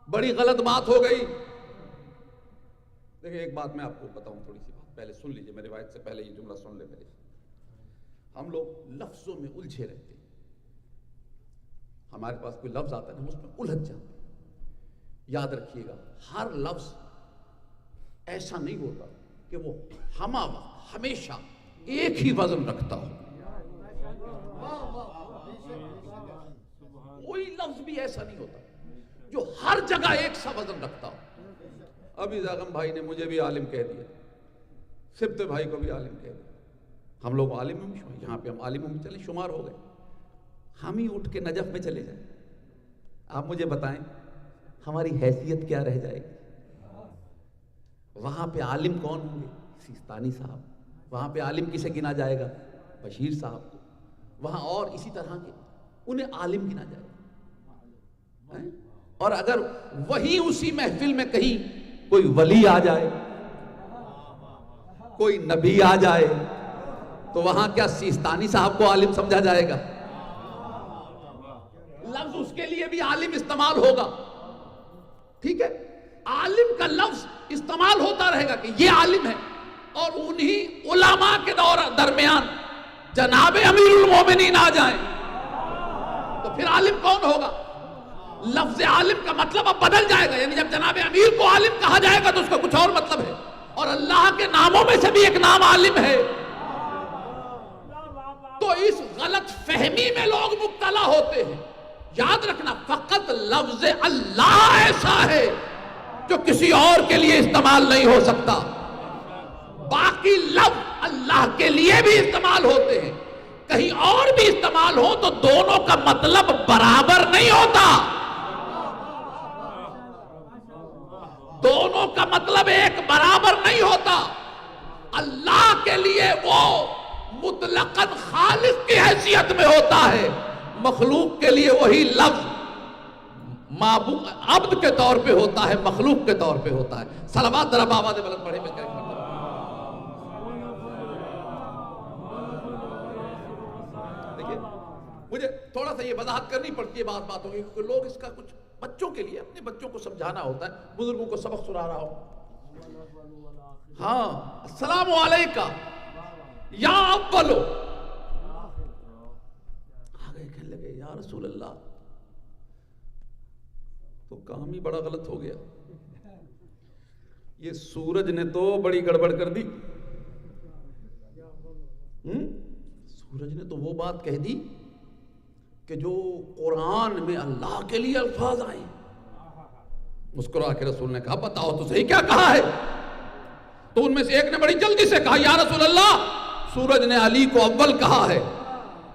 بڑی غلط بات ہو گئی۔ دیکھیں ایک بات میں آپ کو بتاؤں، تھوڑی سی بات پہلے سن لیجئے، میں روایت سے پہلے یہ جملہ سن لے میرے۔ ہم لوگ لفظوں میں الجھے رہتے ہیں، ہمارے پاس کوئی لفظ آتا ہے ہم اس میں الجھ جاتے ہیں۔ یاد رکھیے گا ہر لفظ ایسا نہیں ہوتا کہ وہ ہمیشہ ایک ہی وزن رکھتا ہو، کوئی لفظ بھی ایسا نہیں ہوتا جو ہر جگہ ایک سا وزن رکھتا ہو۔ ابھی زاغم بھائی نے مجھے بھی عالم کہہ دیا، سبت بھائی کو بھی عالم کہہ دیا، ہم لوگ عالموں میں شمار، یہاں پہ ہم عالموں میں چلے شمار ہو گئے، ہم ہی اٹھ کے نجف میں چلے جائیں، آپ مجھے بتائیں ہماری حیثیت کیا رہ جائے گی؟ وہاں پہ عالم کون ہوں گے؟ سیستانی صاحب، وہاں پہ عالم کسے گنا جائے گا؟ بشیر صاحب کو، وہاں اور اسی طرح کے انہیں عالم گنا جائے گا۔ اور اگر وہی اسی محفل میں کہیں کوئی ولی آ جائے، کوئی نبی آ جائے، تو وہاں کیا سیستانی صاحب کو عالم سمجھا جائے گا؟ لفظ اس کے لیے بھی عالم استعمال ہوگا، ٹھیک ہے، عالم کا لفظ استعمال ہوتا رہے گا کہ یہ عالم ہے، اور انہی علماء کے درمیان جناب امیر المومنین آ جائیں تو پھر عالم کون ہوگا؟ لفظ عالم کا مطلب اب بدل جائے گا، یعنی جب جناب امیر کو عالم کہا جائے گا تو اس کا کچھ اور مطلب ہے، اور اللہ کے ناموں میں سے بھی ایک نام عالم ہے۔ تو اس غلط فہمی میں لوگ مبتلا ہوتے ہیں۔ یاد رکھنا فقط لفظ اللہ ایسا ہے جو کسی اور کے لیے استعمال نہیں ہو سکتا، باقی لفظ اللہ کے لیے بھی استعمال ہوتے ہیں، کہیں اور بھی استعمال ہو تو دونوں کا مطلب برابر نہیں ہوتا، دونوں کا مطلب ایک برابر نہیں ہوتا۔ اللہ کے لیے وہ مطلقاً خالق کی حیثیت میں ہوتا ہے، مخلوق کے لیے وہی لفظ معبود عبد کے طور پہ ہوتا ہے، مخلوق کے طور پہ ہوتا ہے۔ صلوات ذرا آواز بلند پڑھیں مل کر۔ دیکھیے مجھے تھوڑا سا یہ وضاحت کرنی پڑتی ہے بات ہوگی، کیونکہ لوگ اس کا کچھ بچوں کے لیے اپنے بچوں کو سمجھانا ہوتا ہے، بزرگوں کو سبق سنا رہا ہو۔ ہاں السلام علیکہ یا اولو، آگے کہنے لگے یا رسول اللہ تو کام ہی بڑا غلط ہو گیا، یہ سورج نے تو بڑی گڑبڑ کر دی، سورج نے تو وہ بات کہہ دی کہ جو قرآن میں اللہ کے لیے الفاظ آئے۔ مسکرا کے رسول نے کہا بتاؤ تو صحیح کیا کہا ہے؟ تو ان میں سے ایک نے بڑی جلدی سے کہا یا رسول اللہ سورج نے علی کو اول کہا ہے،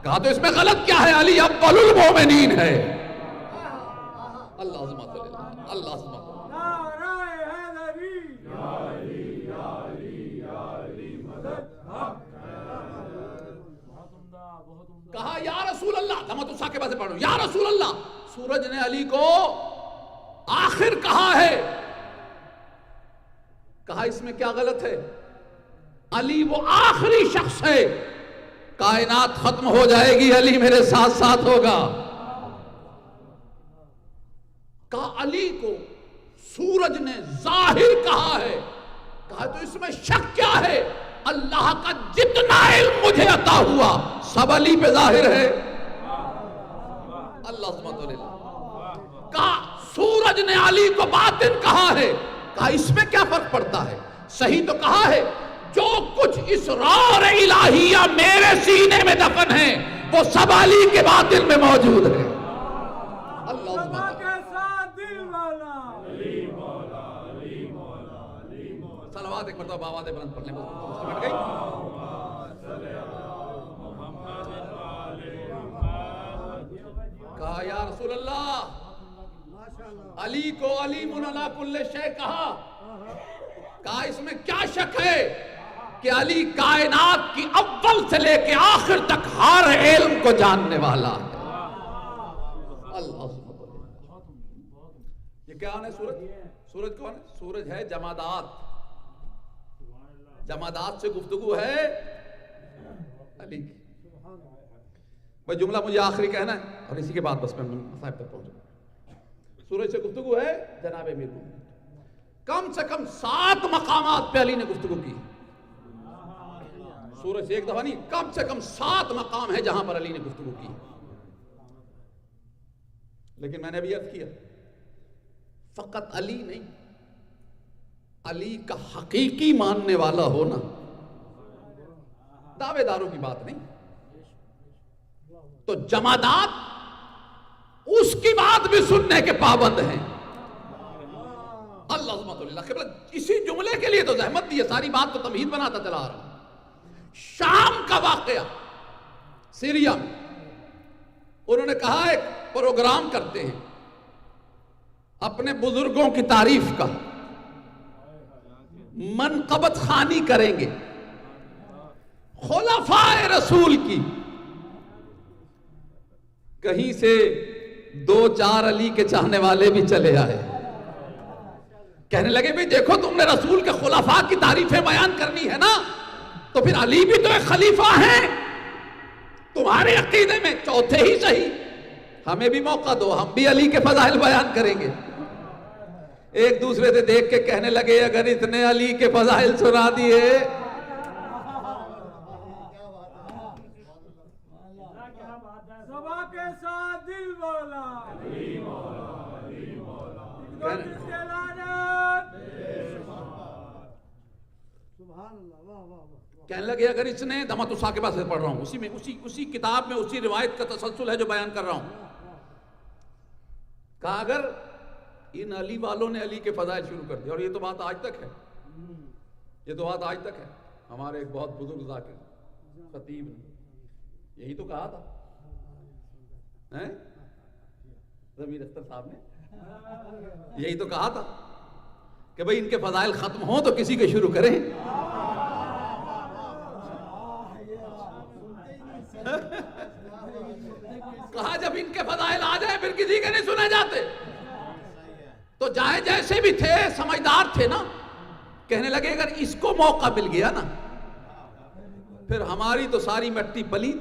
کہا تو اس میں غلط کیا ہے؟ علی اول المومنین ہے۔ اللہ عظمت اللہ، اللہ عظمت اللہ۔ نعرہ حیدری، کہا یا رسول اللہ، دمت اسا کے بعد سے پڑھو، یا رسول اللہ، سورج نے علی کو آخر کہا ہے، کہا اس میں کیا غلط ہے؟ علی وہ آخری شخص ہے، کائنات ختم ہو جائے گی، علی میرے ساتھ ساتھ ہوگا۔ کہا علی کو سورج نے ظاہر کہا ہے، کہا تو اس میں شک کیا ہے؟ اللہ کا جتنا علم مجھے عطا ہوا سب علی پہ ظاہر ہے۔ اللہ عظمت اللہ۔ کہا سورج نے علی کو باطن کہا ہے، کہا اس میں کیا فرق پڑتا ہے؟ صحیح تو کہا ہے جو کچھ اسرار الہیہ میرے سینے میں دفن ہے وہ سب علی کے باطن میں موجود ہے۔ اللہ عظمت اللہ۔ صلوات ایک مرتبہ آواز بلند پڑھ لیں، بس گئی۔ کہا یا رسول اللہ، علی کو علیم علی کل شیء کہا اس میں کیا شک ہے کہ علی کائنات کی اول سے لے کے آخر تک ہر علم کو جاننے والا ہے۔ اللہ یہ کیا ہے؟ سورج، سورج کون ہے؟ سورج ہے جمادات، جمادات سے گفتگو ہے علی کی۔ بھائی جملہ مجھے آخری کہنا ہے اور اسی کے بعد بس میں صاحب تک پہنچوں۔ سورج سے گفتگو ہے جناب امیر مومنین، کم سے کم 7 مقامات پہ علی نے گفتگو کی۔ سورج سے ایک دفعہ نہیں، کم سے کم 7 مقام ہے جہاں پر علی نے گفتگو کی۔ لیکن میں نے ابھی عرض کیا فقط علی نہیں، علی کا حقیقی ماننے والا ہونا، دعوے داروں کی بات نہیں۔ تو جمادات اس کی بات بھی سننے کے پابند ہیں۔ اللہ عظمت اللہ قبلہ اسی جملے کے لیے تو زحمت دی ہے، ساری بات تو تمہید بناتا چلا رہا ہوں۔ شام کا واقعہ، سیریا میں انہوں نے کہا ایک پروگرام کرتے ہیں اپنے بزرگوں کی تعریف کا، منقبت خوانی کریں گے خلفائے رسول کی۔ کہیں سے 2-4 علی کے چاہنے والے بھی چلے آئے، کہنے لگے بھی دیکھو تم نے رسول کے خلفاء کی تعریفیں بیان کرنی ہے نا، تو پھر علی بھی تو ایک خلیفہ ہیں تمہارے عقیدے میں، چوتھے ہی صحیح، ہمیں بھی موقع دو، ہم بھی علی کے فضائل بیان کریں گے۔ ایک دوسرے سے دیکھ کے کہنے لگے اگر اتنے علی کے فضائل سنا دیے کہنے لگے اگر اس نے دمت اسا کے پاس سے پڑھ رہا ہوں، اسی کتاب میں اسی روایت کا تسلسل ہے جو بیان کر رہا ہوں، کہا اگر ان علی والوں نے علی کے فضائل شروع کر دیا، اور یہ تو بات آج تک ہے، یہ تو بات آج تک ہے، ہمارے ایک بہت بزرگ ذاکر خطیب نے یہی تو کہا تھا، ضمیر اختر صاحب نے یہی تو کہا تھا کہ بھئی ان کے فضائل ختم ہوں تو کسی کے شروع کریں۔ کہا جب ان کے فضائل آ جائے پھر کسی کے نہیں سنے جاتے، تو جائے جیسے بھی تھے سمجھدار تھے نا، کہنے لگے اگر اس کو موقع مل گیا نا پھر ہماری تو ساری مٹی پلی،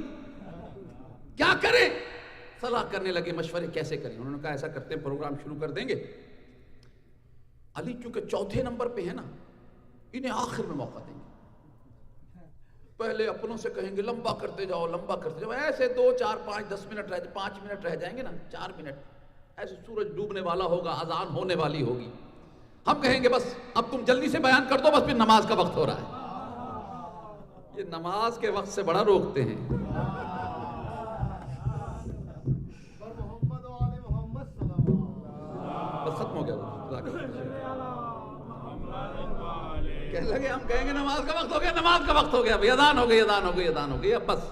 کیا کریں؟ صلاح کرنے لگے، مشورے کیسے کریں۔ انہوں نے کہا ایسا کرتے ہیں پروگرام شروع کر دیں گے، علی چونکہ چوتھے نمبر پہ ہے نا، انہیں آخر میں موقع دیں گے، پہلے اپنوں سے کہیں گے لمبا کرتے جاؤ لمبا کرتے جاؤ، ایسے 2 4 5 10 منٹ 5 منٹ رہ جائیں گے نا، 4 منٹ، ایسے سورج ڈوبنے والا ہوگا، اذان ہونے والی ہوگی، ہم کہیں گے بس اب تم جلدی سے بیان کر دو، بس پھر نماز کا وقت ہو رہا ہے۔ یہ نماز کے وقت سے بڑا روکتے ہیں۔ بس ختم ہو گیا، کہنے لگے ہم کہیں گے نماز کا وقت ہو گیا، نماز کا وقت ہو گیا، بھائی اذان ہو گئی، اذان ہو گئی، اذان ہو گئی، اب بس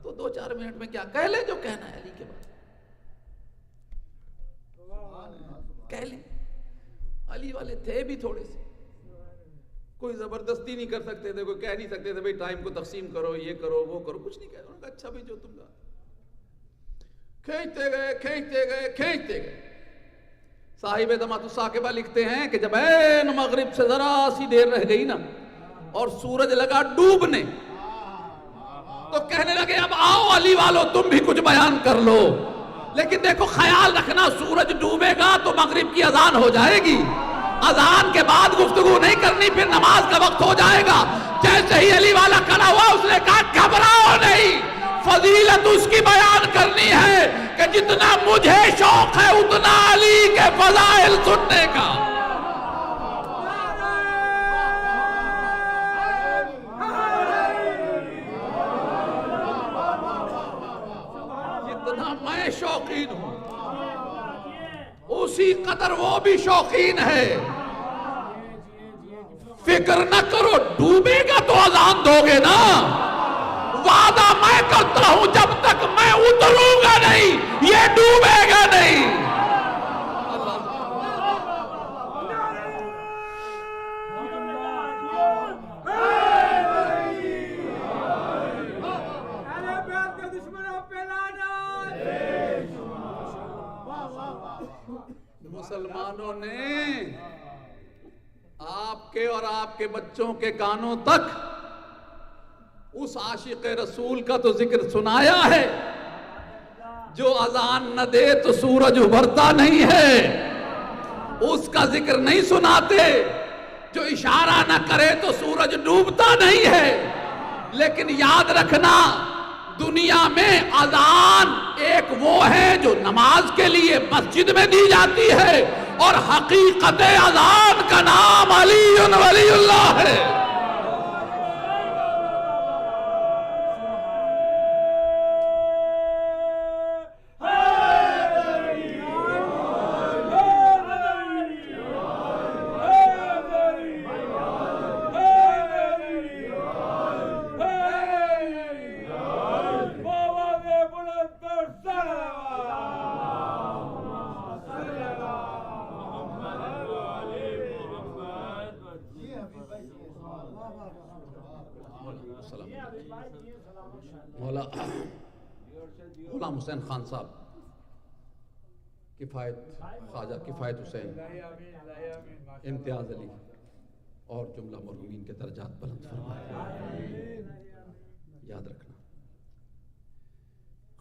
تو 2-4 منٹ میں کیا کہہ لیں جو کہنا ہے علی کے بعد کہہ لیں. علی والے تھے بھی تھوڑے سے، کوئی زبردستی نہیں کر سکتے تھے، کوئی کہہ نہیں سکتے تھے بھئی ٹائم کو تقسیم کرو، یہ کرو وہ کرو، کچھ نہیں کہہ رہا. اچھا بھی جو تم کا کھینچتے گئے کھینچتے گئے کھینچتے گئے. صاحب دمات الثاقبہ لکھتے ہیں کہ جب این مغرب سے ذرا سی دیر رہ گئی نا اور سورج لگا ڈوبنے تو کہنے لگے اب آؤ علی والو تم بھی کچھ بیان کر لو. لیکن دیکھو خیال رکھنا سورج ڈوبے گا تو مغرب کی اذان ہو جائے گی، اذان کے بعد گفتگو نہیں کرنی، پھر نماز کا وقت ہو جائے گا. جیسے ہی علی والا کھڑا ہوا اس نے کہا گھبراؤ نہیں، فضیلت اس کی بیان کرنی ہے کہ جتنا مجھے شوق ہے اتنا علی کے فضائل سننے کا. جتنا میں شوقین ہوں اسی قدر وہ بھی شوقین ہے. فکر نہ کرو ڈوبے گا تو اذان دو گے نا. وعدہ میں کرتا ہوں جب تک میں اتروں گا نہیں یہ ڈوبے گا نہیں. مسلمانوں نے آپ کے اور آپ کے بچوں کے کانوں تک اس عاشق رسول کا تو ذکر سنایا ہے جو اذان نہ دے تو سورج ابھرتا نہیں ہے، اس کا ذکر نہیں سناتے جو اشارہ نہ کرے تو سورج ڈوبتا نہیں ہے. لیکن یاد رکھنا دنیا میں اذان ایک وہ ہے جو نماز کے لیے مسجد میں دی جاتی ہے اور حقیقت اذان کا نام علی ولی اللہ ہے. مولا غلام حسین خان صاحب کفایت خواجہ کفایت حسین امتیاز علی اور جملہ مرحومین کے درجات بلند فرمائے. یاد رکھنا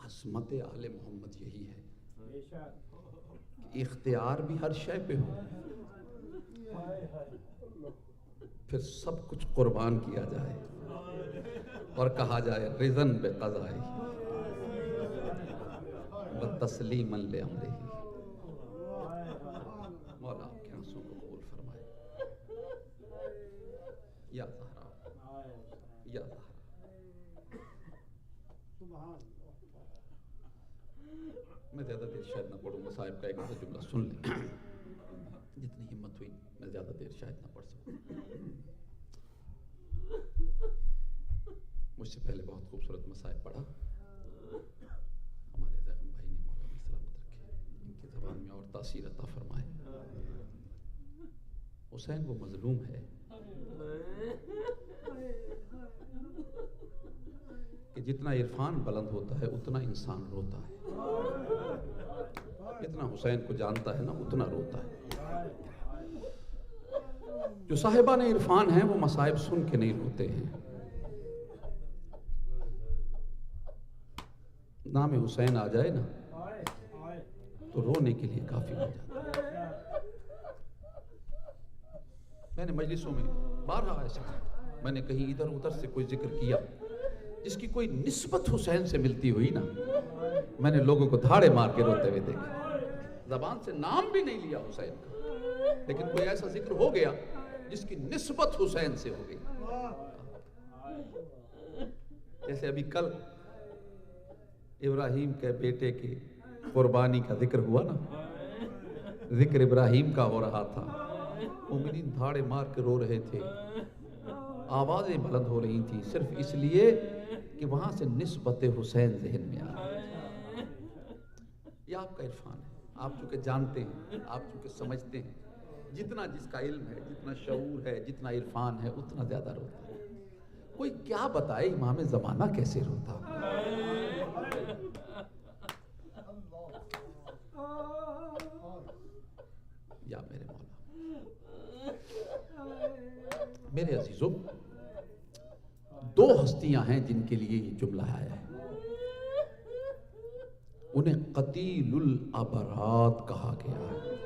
عظمت آل محمد یہی ہے کہ اختیار بھی ہر شے پہ ہو، پھر سب کچھ قربان کیا جائے اور کہا جائے رضن بے قضائی و تسلیما لامرہ. مولا آپ کے آنسوں کو قبول فرمائے. یا زہرا یا زہرا. میں زیادہ دیر شاید نہ پڑھوں گا، صاحب کا ایک ایسا جملہ سن لیں، جتنی ہمت ہوئی میں زیادہ دیر شاید نہ پڑھ سکوں. مجھ سے پہلے بہت خوبصورت مصائب پڑھا ہمارے زخم بھائی نے، مولا بھی سلامت رکھے، ان کی زبان میں اور تاثیر عطا فرمائے. حسین وہ مظلوم ہے کہ جتنا عرفان بلند ہوتا ہے اتنا انسان روتا ہے، جتنا حسین کو جانتا ہے نا اتنا روتا ہے. جو صاحبان عرفان ہیں وہ مصائب سن کے نہیں روتے ہیں. نام حسین آ جائے نا تو رونے کے لیے کافی ہو جاتا ہے. میں نے مجلسوں میں بارہا ایسا میں نے کہیں ادھر ادھر سے کوئی ذکر کیا جس کی کوئی نسبت حسین سے ملتی ہوئی نا، میں نے لوگوں کو دھاڑے مار کے روتے ہوئے دیکھا. زبان سے نام بھی نہیں لیا حسین کا، لیکن کوئی ایسا ذکر ہو گیا جس کی نسبت حسین سے ہو گئی. جیسے ابھی کل ابراہیم کے بیٹے کی قربانی کا ذکر ہوا نا، ذکر ابراہیم کا ہو رہا تھا مومنین دھاڑے مار کے رو رہے تھے، آوازیں بلند ہو رہی تھیں، صرف اس لیے کہ وہاں سے نسبت حسین ذہن میں آ گئی۔ یہ آپ کا عرفان ہے، آپ چونکہ جانتے ہیں، آپ چونکہ سمجھتے ہیں، جتنا جس کا علم ہے، جتنا شعور ہے، جتنا عرفان ہے، اتنا زیادہ روتا ہے۔ کوئی کیا بتائے امام زمانہ کیسے روتا؟ یا میرے مولا، میرے عزیزوں، دو ہستیاں ہیں جن کے لیے یہ جملہ آیا ہے، انہیں قتیل الابرات کہا گیا ہے۔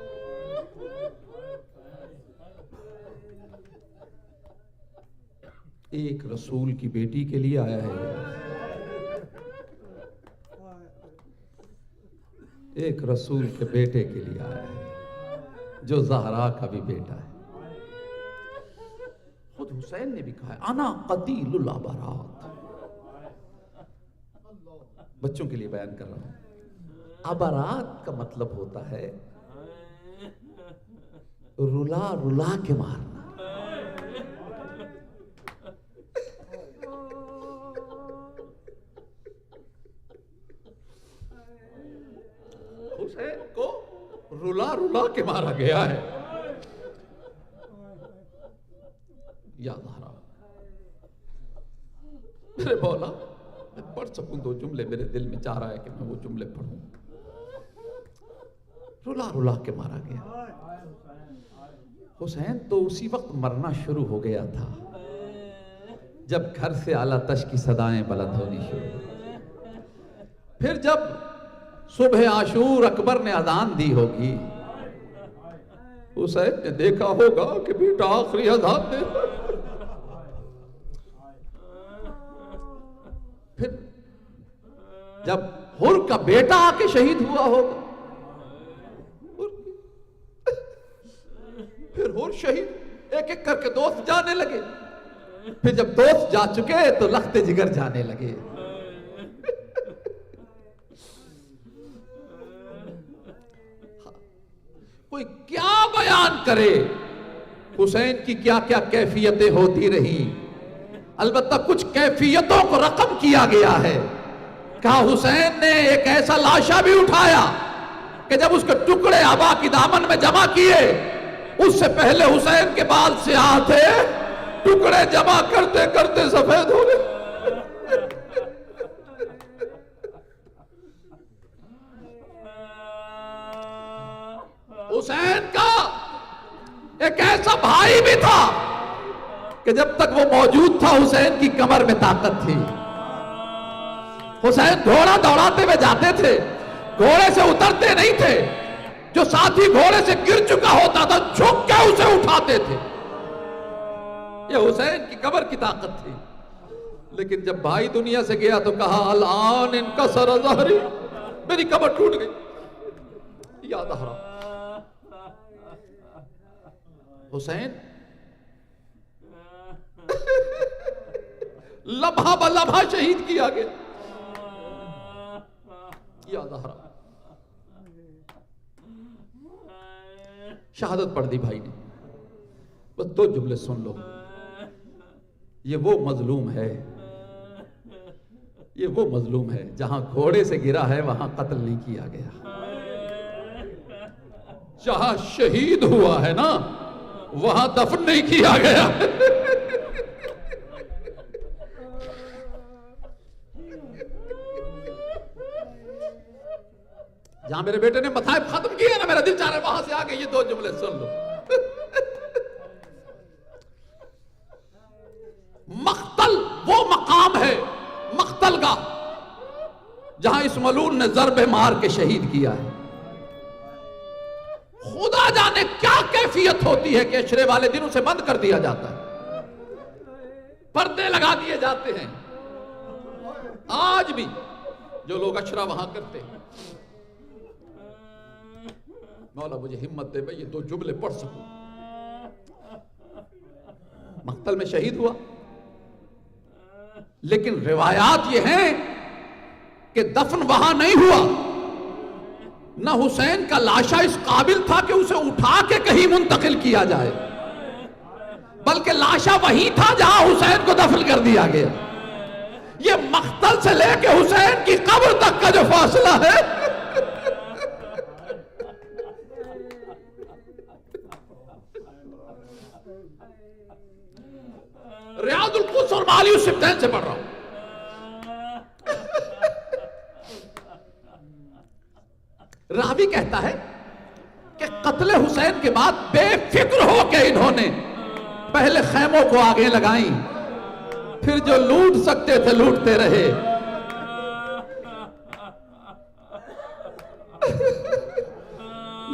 ایک رسول کی بیٹی کے لیے آیا ہے، ایک رسول کے بیٹے کے لیے آیا ہے جو زہرا کا بھی بیٹا ہے۔ خود حسین نے بھی کہا ہے انا قتیل الابرات۔ بچوں کے لیے بیان کر رہا ہوں، ابرات کا مطلب ہوتا ہے رلا رلا کے مارنا۔ حسین کو رلا رلا کے مارا گیا ہے۔ یا زہرا، میرے مولا، میں پڑھ سکوں دو جملے، میرے دل میں چاہ رہا ہے کہ میں وہ جملے پڑھوں۔ رلا رلا کے مارا گیا۔ حسین تو اسی وقت مرنا شروع ہو گیا تھا جب گھر سے اعلیٰ تش کی صدائیں بلند ہونی شروع ہوئی۔ پھر جب صبح عاشور اکبر نے اذان دی ہوگی، حسین نے دیکھا ہوگا کہ بیٹا آخری اذان دے۔ پھر جب حر کا بیٹا آ کے شہید ہوا ہوگا، پھر حر شہید، ایک ایک کر کے دوست جانے لگے۔ پھر جب دوست جا چکے تو لخت جگر جانے لگے۔ کوئی کیا بیان کرے حسین کی کیا کیا کیفیتیں ہوتی رہی۔ البتہ کچھ کیفیتوں کو رقم کیا گیا ہے۔ کہا حسین نے ایک ایسا لاشا بھی اٹھایا کہ جب اس کے ٹکڑے ابا کی دامن میں جمع کیے، اس سے پہلے حسین کے بال سیاہ تھے، ٹکڑے جمع کرتے کرتے سفید ہو گئے۔ حسین کا ایک ایسا بھائی بھی تھا کہ جب تک وہ موجود تھا حسین کی کمر میں طاقت تھی۔ حسین گھوڑا دوڑاتے ہوئے جاتے تھے، گھوڑے سے اترتے نہیں تھے، جو ساتھی گھوڑے سے گر چکا ہوتا تھا جھک کے اسے اٹھاتے تھے۔ یہ حسین کی کمر کی طاقت تھی۔ لیکن جب بھائی دنیا سے گیا تو کہا الان انکسر ظہری، میری کمر ٹوٹ گئی۔ یا زہرا، حسین لمحہ بلمحہ شہید کیا گیا۔ یا زہرا، شہادت پڑھ دی بھائی نے۔ بس دو جملے سن لو، یہ وہ مظلوم ہے، یہ وہ مظلوم ہے جہاں گھوڑے سے گرا ہے وہاں قتل نہیں کیا گیا، جہاں شہید ہوا ہے نا وہاں دفن نہیں کیا گیا۔ جہاں میرے بیٹے نے مصائب ختم کیے نا، میرا دل چاہ رہا ہے وہاں سے آگے یہ دو جملے سن لو۔ مقتل وہ مقام ہے، مقتل کا، جہاں اس ملعون نے ضرب مار کے شہید کیا ہے۔ خدا جانے کیا کیفیت ہوتی ہے کہ عشرے والے دن اسے بند کر دیا جاتا ہے، پردے لگا دیے جاتے ہیں۔ آج بھی جو لوگ عشرہ وہاں کرتے ہیں، مولا مجھے ہمت دے میں یہ دو جملے پڑھ سکوں۔ مقتل میں شہید ہوا، لیکن روایات یہ ہیں کہ دفن وہاں نہیں ہوا، نہ حسین کا لاشا اس قابل تھا کہ اسے اٹھا کے کہیں منتقل کیا جائے، بلکہ لاشا وہی تھا جہاں حسین کو دفن کر دیا گیا۔ یہ مقتل سے لے کے حسین کی قبر تک کا جو فاصلہ ہے، ریاض القدس اور معالی الصبتین سے پڑھ رہا ہوں۔ راوی کہتا ہے کہ قتل حسین کے بعد بے فکر ہو کے انہوں نے پہلے خیموں کو آگے لگائیں، پھر جو لوٹ سکتے تھے لوٹتے رہے۔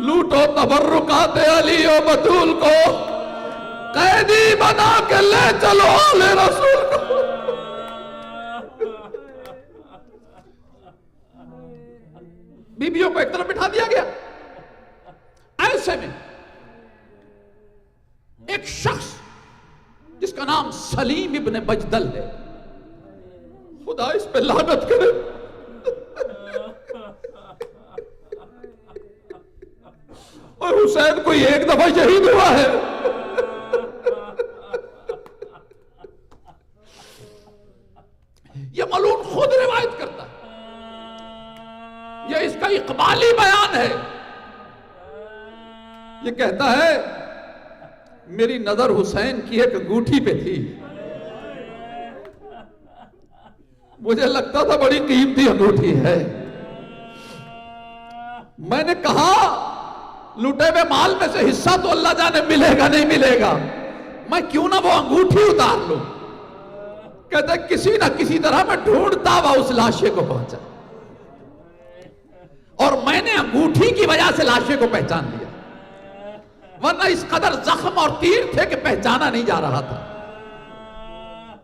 لوٹو تبرکات علی و بطول کو، قیدی بنا کے لے چلو آل رسول کو۔ بیویوں کو ایک طرف بٹھا دیا گیا۔ ایسے میں ایک شخص جس کا نام سلیم ابن بجدل ہے، خدا اس پہ لعنت کرے، اور حسین کوئی ایک دفعہ شہید ہوا ہے۔ یہ ملعون خود روایت کرتا ہے، یہ اس کا اقبالی بیان ہے۔ یہ کہتا ہے میری نظر حسین کی ایک انگوٹھی پہ تھی، مجھے لگتا تھا بڑی قیمتی انگوٹھی ہے، میں نے کہا لوٹے ہوئے مال میں سے حصہ تو اللہ جانے ملے گا نہیں ملے گا، میں کیوں نہ وہ انگوٹھی اتار لوں۔ کہتے کسی نہ کسی طرح میں ڈھونڈتا ہوا اس لاشے کو پہنچا، اور میں نے انگوٹھی کی وجہ سے لاشے کو پہچان لیا، ورنہ اس قدر زخم اور تیر تھے کہ پہچانا نہیں جا رہا تھا۔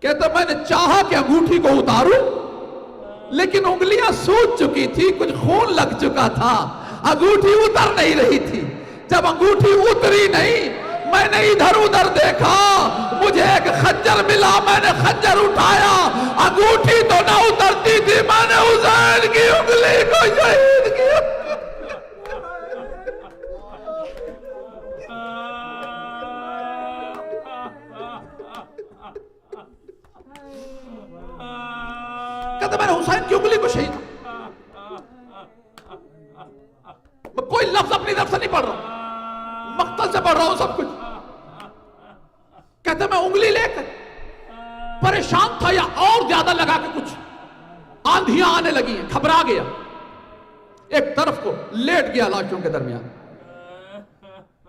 کہتا میں نے چاہا کہ انگوٹھی کو اتاروں، لیکن انگلیاں سوج چکی تھی، کچھ خون لگ چکا تھا، انگوٹھی اتر نہیں رہی تھی۔ جب انگوٹھی اتری نہیں، میں نے ادھر ادھر دیکھا، مجھے ایک خنجر ملا، میں نے خنجر اٹھایا، انگوٹھی تو نہ اترتی تھی، میں نے حسین کی انگلی کو شہید کیا۔ کہتا میں نے حسین کی انگلی کو شہید، میں کوئی لفظ اپنی طرف سے نہیں پڑھ رہا، مقتل سے پڑھ رہا ہوں سب کچھ۔ کہتے میں انگلی لے کر پریشان تھا، یا اور زیادہ لگا کہ کچھ آندھیاں آنے لگی ہیں، گھبرا گیا، ایک طرف کو لیٹ گیا لاشوں کے درمیان۔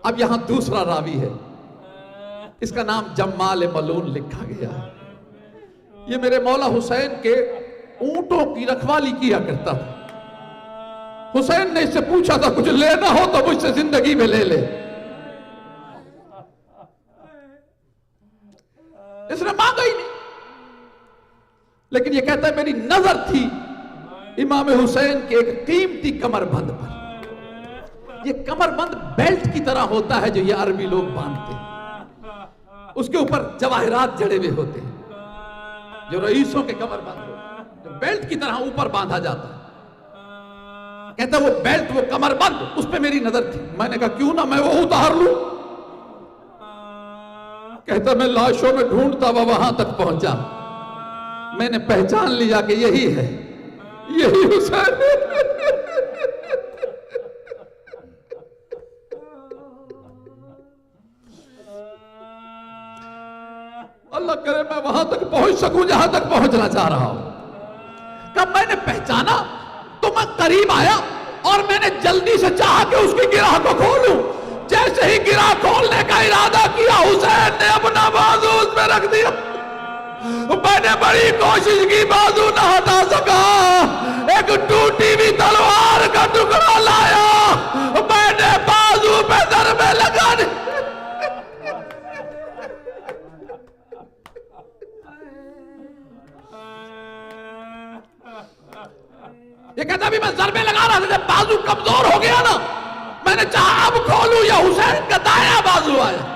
اب یہاں دوسرا راوی ہے، اس کا نام جمال ملعون لکھا گیا ہے۔ یہ میرے مولا حسین کے اونٹوں کی رکھوالی کیا کرتا تھا۔ حسین نے اس سے پوچھا تھا کچھ لینا ہو تو مجھ سے زندگی میں لے لے، اس نے مانگا ہی نہیں، لیکن یہ کہتا ہے میری نظر تھی امام حسین کے ایک قیمتی کمر بند پر۔ یہ کمر بند بیلٹ کی طرح ہوتا ہے جو یہ عربی لوگ باندھتے ہیں، اس کے اوپر جواہرات جڑے ہوئے ہوتے ہیں، جو رئیسوں کے کمر بند ہوتے ہیں، بیلٹ کی طرح اوپر باندھا جاتا ہے۔ کہتا وہ بیلٹ، وہ کمر بند، اس پہ میری نظر تھی، میں نے کہا کیوں نہ میں وہ اتار لوں۔ کہتا میں لاشوں میں ڈھونڈتا ہوا وہاں تک پہنچا، میں نے پہچان لیا کہ یہی ہے، یہی حسین ہے۔ اللہ کرے میں وہاں تک پہنچ سکوں جہاں تک پہنچنا چاہ رہا ہوں۔ کب میں نے پہچانا تو میں قریب آیا، اور میں نے جلدی سے چاہا کہ اس کی گرہ کو کھولوں۔ جیسے ہی گرہ کھولنے کا ارادہ کیا، حسین نے اپنا بازو اس میں رکھ دیا۔ میں نے بڑی کوشش کی، بازو نہ ہٹا سکا، ایک ٹوٹی ہوئی تلوار کا ٹکڑا لایا، میں نے بازو پہ ضربے لگا دی۔ یہ کہتا ابھی میں ضربے لگا رہا تھا، جب بازو کمزور ہو گیا نا، میں نے چاہا اب کھولوں، یا حسین کا دایاں بازو آیا۔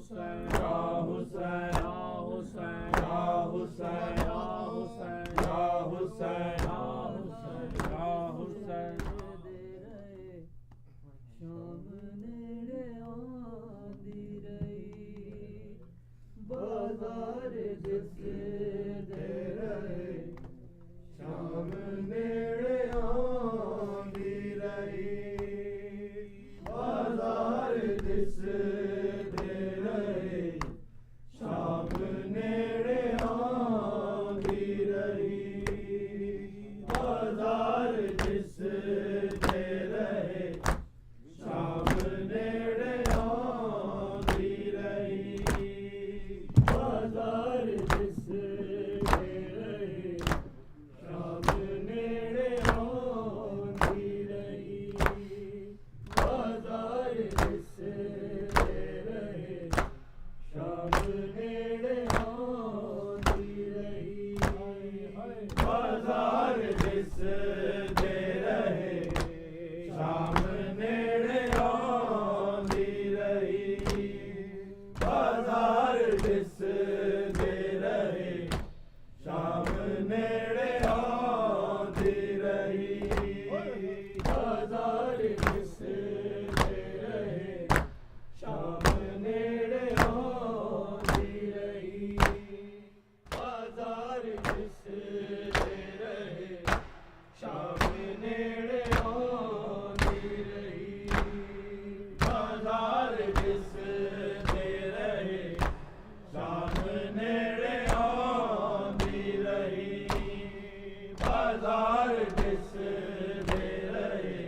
Hussein, Ya Hussein, Ya Hussein, Ya Hussein, Ya Hussein, Ya Hussein, Ya Hussein, Ya Hussein. شام نیڑے آندی رہی بازار دس دے رہے شام نیڑے آندی رہی بازار دس دے رہے شام نیڑے آندی رہی بازار دس دے رہے شام نیڑے آندی رہی بازار دس دے رہے شام نیڑے آندی رہی بازار دس دے رہے شام نیڑے آندی رہی بازار دس دے رہے شام نیڑے آندی رہی بازار دس دے رہے شام نیڑے آندی رہی بازار دس دے رہے شام نیڑے آندی رہی بازار دس دے رہے شام نیڑے آندی رہی بازار دس دے رہے شام نیڑے آندی رہی بازار دس دے رہے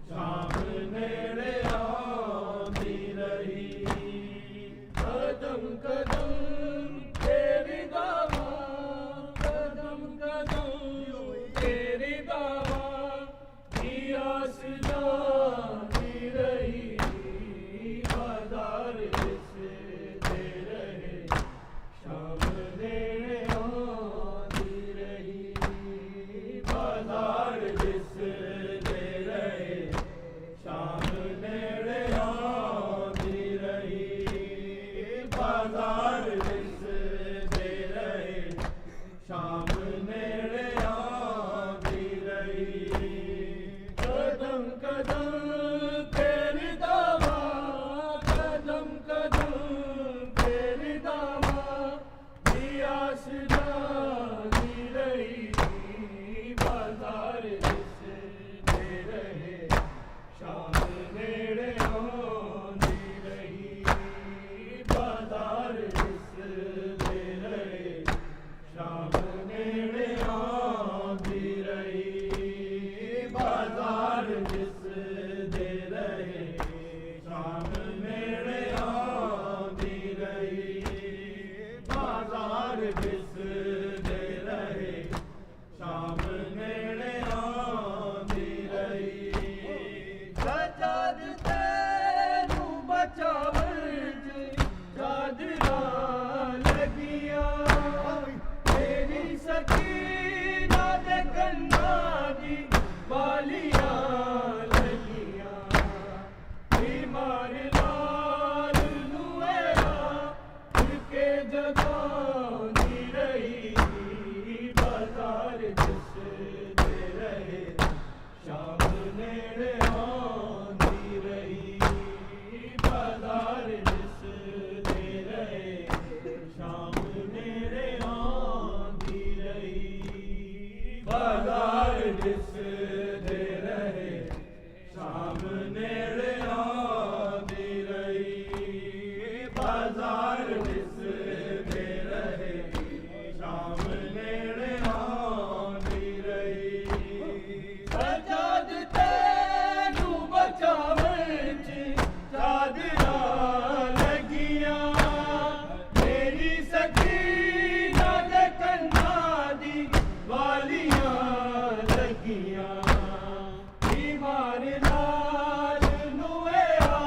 شام نیڑے آندی رہی قدم قدم تیری دعوت قدم قدم تیری دعوت دیا سجاتی رہی بازار دس دے رہے شام نیڑے آندی رہی بازار دس دے رہے شام نیڑے آندی رہی بازار دس دے رہے شام نیڑے آندی رہی قدم قدم تیری دعوت قدم قدم تیری دعوت دیا سجاتی رہی بازار دس دے رہے شام نیڑے آندی رہی بازار دس دے رہے شام نیڑے آندی رہی بازار دس دے رہے شام نیڑے آندی رہی بازار دس دے رہے شام نیڑے آندی رہی سجاد تینوں بچاوج چادراں لگیاں تیری سکینہ دے کناں دی بالیاں لگیاں بیمار لال نویا کے جگاندی رہی بازار دس دے رہے شام نیڑے آندی رہی بازار دس دے رہے شام نیڑے آندی رہی بازار دس دے رہے شام نیڑے آندی رہی بازار دس دے رہے شام نیڑے آندی رہی سجاد تینوں بچاوج چادراں لگیاں تیری سکینہ دے کناں دی والیاں لگیاں بیمار لال نویا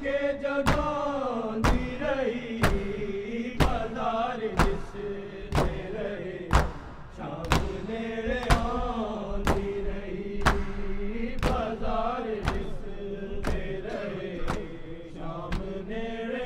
کے جگاندی رہی بازار دس دے رہے شام نیڑے آندی رہی بازار دس دے رہے شام نیڑے